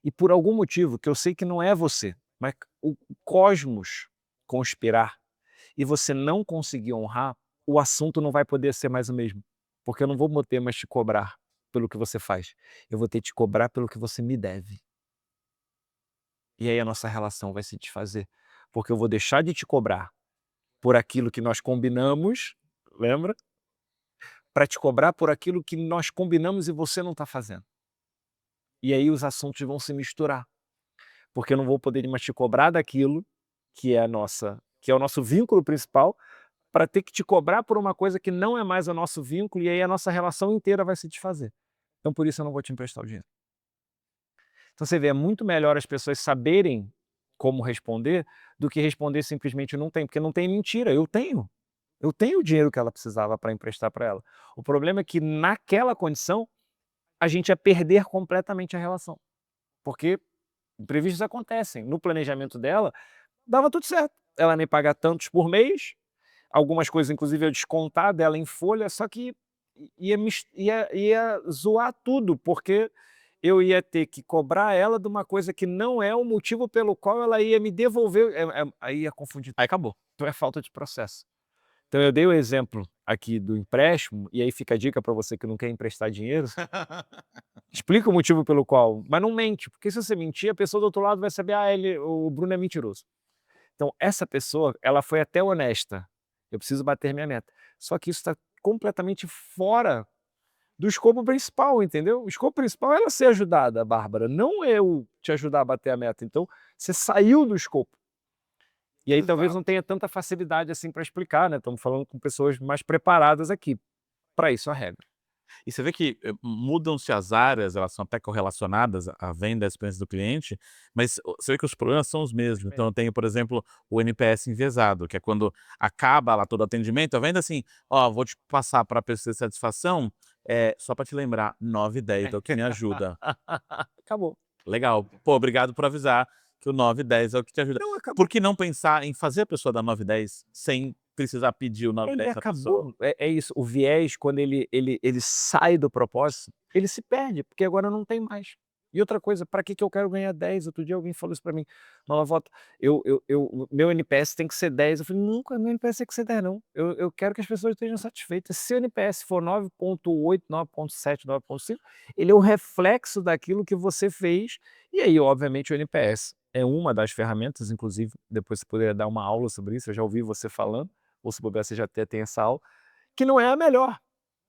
e por algum motivo que eu sei que não é você, mas o cosmos conspirar e você não conseguir honrar, o assunto não vai poder ser mais o mesmo, porque eu não vou poder mais te cobrar pelo que você faz, eu vou ter que te cobrar pelo que você me deve. E aí a nossa relação vai se desfazer, porque eu vou deixar de te cobrar por aquilo que nós combinamos, lembra? Para te cobrar por aquilo que nós combinamos e você não está fazendo. E aí os assuntos vão se misturar, porque eu não vou poder mais te cobrar daquilo que é o nosso vínculo principal, para ter que te cobrar por uma coisa que não é mais o nosso vínculo, e aí a nossa relação inteira vai se desfazer. Então por isso eu não vou te emprestar o dinheiro. Então você vê, é muito melhor as pessoas saberem como responder, do que responder simplesmente não tem, porque não tem mentira, eu tenho. Eu tenho o dinheiro que ela precisava para emprestar para ela. O problema é que naquela condição, a gente ia perder completamente a relação, porque imprevistos acontecem. No planejamento dela, dava tudo certo. Ela me paga tantos por mês, algumas coisas inclusive eu descontar dela em folha, só que ia zoar tudo, porque eu ia ter que cobrar ela de uma coisa que não é o motivo pelo qual ela ia me devolver, aí ia confundir. Aí acabou. Então é falta de processo. Então eu dei o exemplo aqui do empréstimo, e aí fica a dica para você que não quer emprestar dinheiro, explica o motivo pelo qual, mas não mente, porque se você mentir, a pessoa do outro lado vai saber, o Bruno é mentiroso. Então essa pessoa, ela foi até honesta, eu preciso bater minha meta. Só que isso está completamente fora do escopo principal, entendeu? O escopo principal é ela ser ajudada, Bárbara, não eu te ajudar a bater a meta. Então você saiu do escopo. E aí talvez Exato. não tenha tanta facilidade assim para explicar, né? Estamos falando com pessoas mais preparadas aqui. Para isso a regra. E você vê que mudam-se as áreas, elas são até correlacionadas à venda, à experiência do cliente, mas você vê que os problemas são os mesmos. Então eu tenho, por exemplo, o NPS enviesado, que é quando acaba lá todo o atendimento, a venda assim, ó, vou te passar para a pessoa de satisfação, só para te lembrar, 9 e 10 é o que me ajuda. Acabou. Legal. Pô, obrigado por avisar que o 9 e 10 é o que te ajuda. Não, acabou. Por que não pensar em fazer a pessoa dar 9 e 10 sem precisar pedir o 9 e Ele 10 à pessoa? acabou. É isso. O viés, quando ele sai do propósito, ele se perde, porque agora não tem mais. E outra coisa, para que eu quero ganhar 10? Outro dia alguém falou isso para mim, Malavota, meu NPS tem que ser 10. Eu falei, nunca, meu NPS tem que ser 10 não. Eu quero que as pessoas estejam satisfeitas. Se o NPS for 9.8, 9.7, 9.5, ele é um reflexo daquilo que você fez. E aí, obviamente, o NPS é uma das ferramentas, inclusive, depois você poderia dar uma aula sobre isso, eu já ouvi você falando, ou se bobear você já até tem essa aula, que não é a melhor,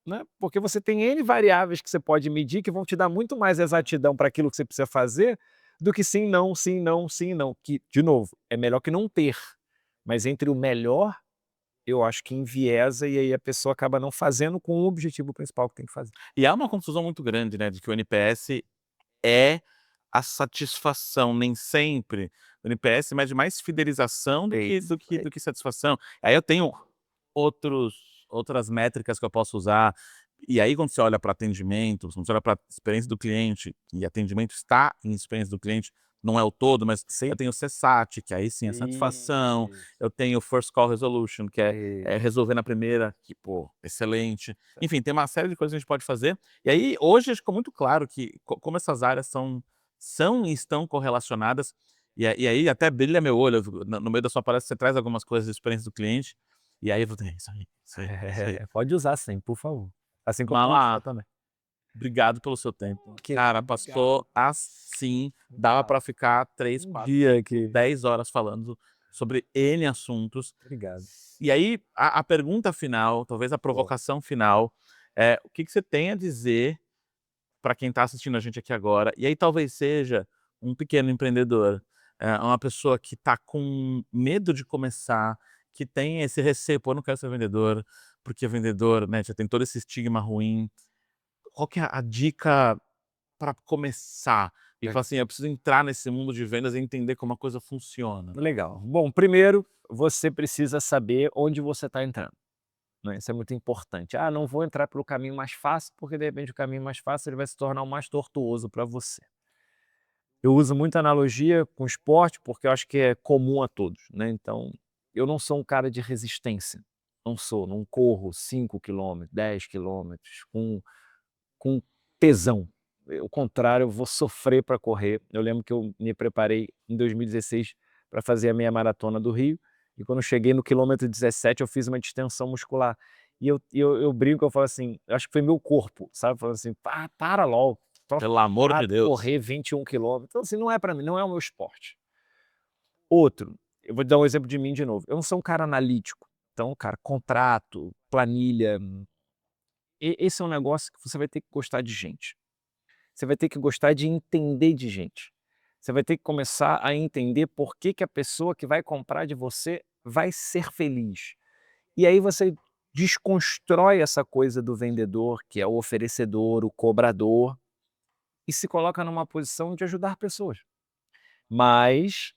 né? Porque você tem N variáveis que você pode medir que vão te dar muito mais exatidão para aquilo que você precisa fazer do que sim, não, sim, não, sim, não. Que, de novo, é melhor que não ter. Mas entre o melhor eu acho que enviesa e aí a pessoa acaba não fazendo com o objetivo principal que tem que fazer. E há uma confusão muito grande, né, de que o NPS é a satisfação, nem sempre. O NPS mede mais fidelização do que satisfação. Aí eu tenho outras métricas que eu posso usar, e aí quando você olha para atendimento, quando você olha para experiência do cliente, e atendimento está em experiência do cliente, não é o todo, mas Sim. eu tenho o CSAT, que aí sim é satisfação, eu tenho o First Call Resolution, que é resolver na primeira, que, pô, excelente. Enfim, tem uma série de coisas que a gente pode fazer. E aí, hoje, ficou muito claro que como essas áreas são e estão correlacionadas, e aí até brilha meu olho, no meio da sua palestra você traz algumas coisas de experiência do cliente, e aí eu vou ter isso aí, isso aí, isso aí. Pode usar sim, por favor. Assim como Mala, eu também. obrigado pelo seu tempo. Que Cara, legal. passou assim, dava pra ficar 3, Um 4, dia que 10 horas falando sobre N assuntos. Obrigado. E aí, a pergunta final, talvez a provocação final, é o que você tem a dizer para quem está assistindo a gente aqui agora, e aí talvez seja um pequeno empreendedor, uma pessoa que está com medo de começar, que tem esse receio: "Pô, eu não quero ser vendedor", porque vendedor, né, já tem todo esse estigma ruim. Qual que é a dica para começar? E falar assim: "Eu preciso entrar nesse mundo de vendas e entender como a coisa funciona"? Legal. Bom, primeiro, você precisa saber onde você está entrando, né, isso é muito importante. "Ah, não vou entrar pelo caminho mais fácil", porque de repente o caminho mais fácil ele vai se tornar o mais tortuoso para você. Eu uso muita analogia com esporte, porque eu acho que é comum a todos, né, então, eu não sou um cara de resistência, não sou, não corro 5 quilômetros, 10 quilômetros com tesão. Ao contrário, eu vou sofrer para correr. Eu lembro que eu me preparei em 2016 para fazer a meia maratona do Rio, e quando eu cheguei no quilômetro 17 eu fiz uma distensão muscular. E eu brinco, eu falo assim, eu acho que foi meu corpo, sabe, falando assim: Para logo, só Pelo amor de Deus. correr 21 quilômetros". Então assim, não é para mim, não é o meu esporte. Outro, eu vou dar um exemplo de mim de novo, eu não sou um cara analítico, então, cara, contrato, planilha, esse é um negócio que você vai ter que gostar de gente. Você vai ter que gostar de entender de gente. Você vai ter que começar a entender por que que a pessoa que vai comprar de você vai ser feliz. E aí você desconstrói essa coisa do vendedor, que é o oferecedor, o cobrador, e se coloca numa posição de ajudar pessoas. Mas,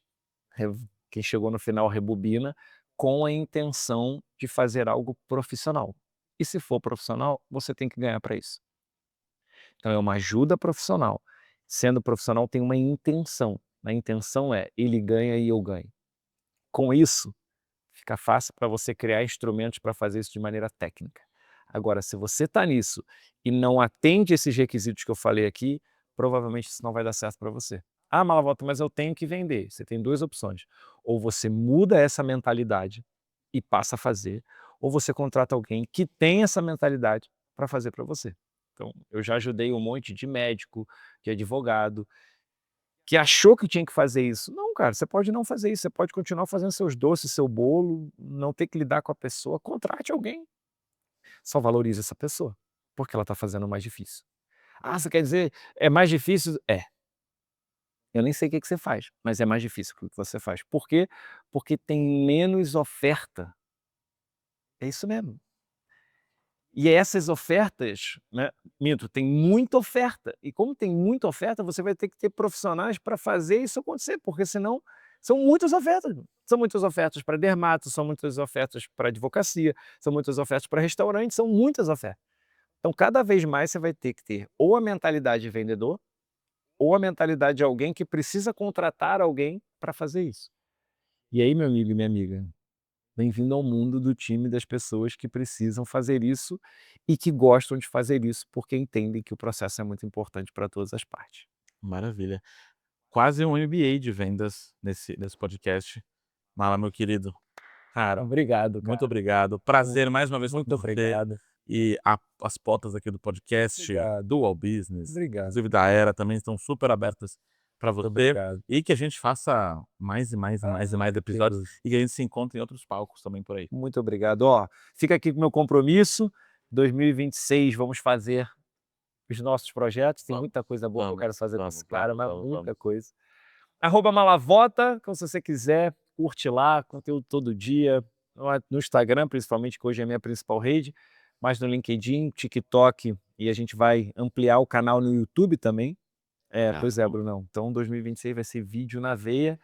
quem chegou no final rebobina, com a intenção de fazer algo profissional. E se for profissional, você tem que ganhar para isso. Então é uma ajuda profissional. Sendo profissional tem uma intenção. A intenção é, ele ganha e eu ganho. Com isso, fica fácil para você criar instrumentos para fazer isso de maneira técnica. Agora, se você está nisso e não atende esses requisitos que eu falei aqui, provavelmente isso não vai dar certo para você. "Ah, Malavolta, mas eu tenho que vender". Você tem 2 opções. Ou você muda essa mentalidade e passa a fazer, ou você contrata alguém que tem essa mentalidade para fazer para você. Então, eu já ajudei um monte de médico, de advogado, que achou que tinha que fazer isso. Não, cara, você pode não fazer isso, você pode continuar fazendo seus doces, seu bolo, não ter que lidar com a pessoa, contrate alguém. Só valorize essa pessoa, porque ela está fazendo o mais difícil. "Ah, você quer dizer, é mais difícil?" É. Eu nem sei o que que você faz, mas é mais difícil que o que você faz. Por quê? Porque tem menos oferta. É isso mesmo. E essas ofertas, né, minto, tem muita oferta, e como tem muita oferta, você vai ter que ter profissionais para fazer isso acontecer, porque senão são muitas ofertas. São muitas ofertas para dermato, são muitas ofertas para advocacia, são muitas ofertas para restaurante, são muitas ofertas. Então cada vez mais você vai ter que ter ou a mentalidade de vendedor, ou a mentalidade de alguém que precisa contratar alguém para fazer isso. E aí, meu amigo e minha amiga, bem-vindo ao mundo do time das pessoas que precisam fazer isso e que gostam de fazer isso, porque entendem que o processo é muito importante para todas as partes. Maravilha. Quase um MBA de vendas nesse podcast. Mala, meu querido, cara, Obrigado, muito cara. obrigado. Prazer mais uma vez com Muito você. obrigado. E as portas aqui do podcast, Obrigado. do All Business, Obrigado. inclusive da Era, também estão super abertas para Muito você. obrigado. E que a gente faça mais e mais e mais e mais episódios, Deus. e que a gente se encontre em outros palcos também por aí. Muito obrigado. Ó, fica aqui com o meu compromisso. 2026 vamos fazer os nossos projetos. Tem Vamos, muita coisa boa que eu vamos, quero fazer com esse vamos, cara, vamos, mas vamos, muita vamos. coisa. @Malavota, então se você quiser, curte lá, conteúdo todo dia. no Instagram, principalmente, que hoje é a minha principal rede, mas no LinkedIn, TikTok, e a gente vai ampliar o canal no YouTube também. Pois é, Brunão. Então, 2026 vai ser vídeo na veia,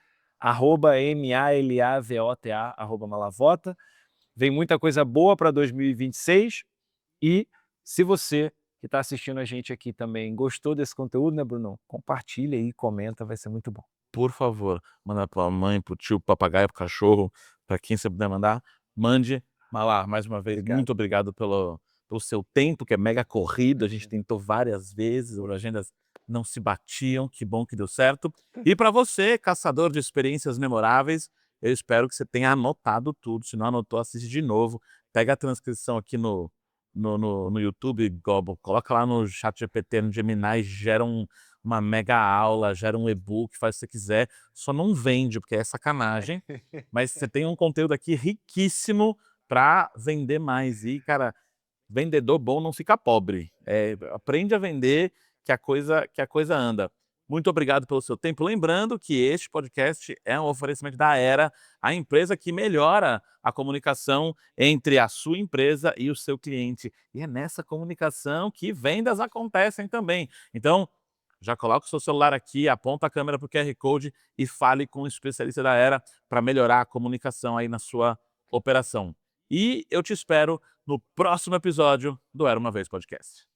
@MALAVOTA, @Malavota. Vem muita coisa boa para 2026 e se você que está assistindo a gente aqui também gostou desse conteúdo, né, Brunão? Compartilha aí, comenta, vai ser muito bom. Por favor, manda pra mãe, pro tio, pro papagaio, pro cachorro, para quem você puder mandar, mande. Malá, mais uma vez, Obrigado. muito obrigado pelo seu tempo, que é mega corrido, a gente tentou várias vezes, as agendas não se batiam, que bom que deu certo. E para você, caçador de experiências memoráveis, eu espero que você tenha anotado tudo, se não anotou, assiste de novo, pega a transcrição aqui no YouTube, coloca lá no ChatGPT, no Gemini, gera uma mega aula, gera um e-book, faz o que você quiser, só não vende, porque é sacanagem, mas você tem um conteúdo aqui riquíssimo para vender mais. E, cara, vendedor bom não fica pobre. Aprende a vender que a coisa anda. Muito obrigado pelo seu tempo. Lembrando que este podcast é um oferecimento da Era, a empresa que melhora a comunicação entre a sua empresa e o seu cliente. E é nessa comunicação que vendas acontecem também. Então, já coloca o seu celular aqui, aponta a câmera para o QR Code e fale com o especialista da Era para melhorar a comunicação aí na sua operação. E eu te espero no próximo episódio do Era Uma Vez Podcast.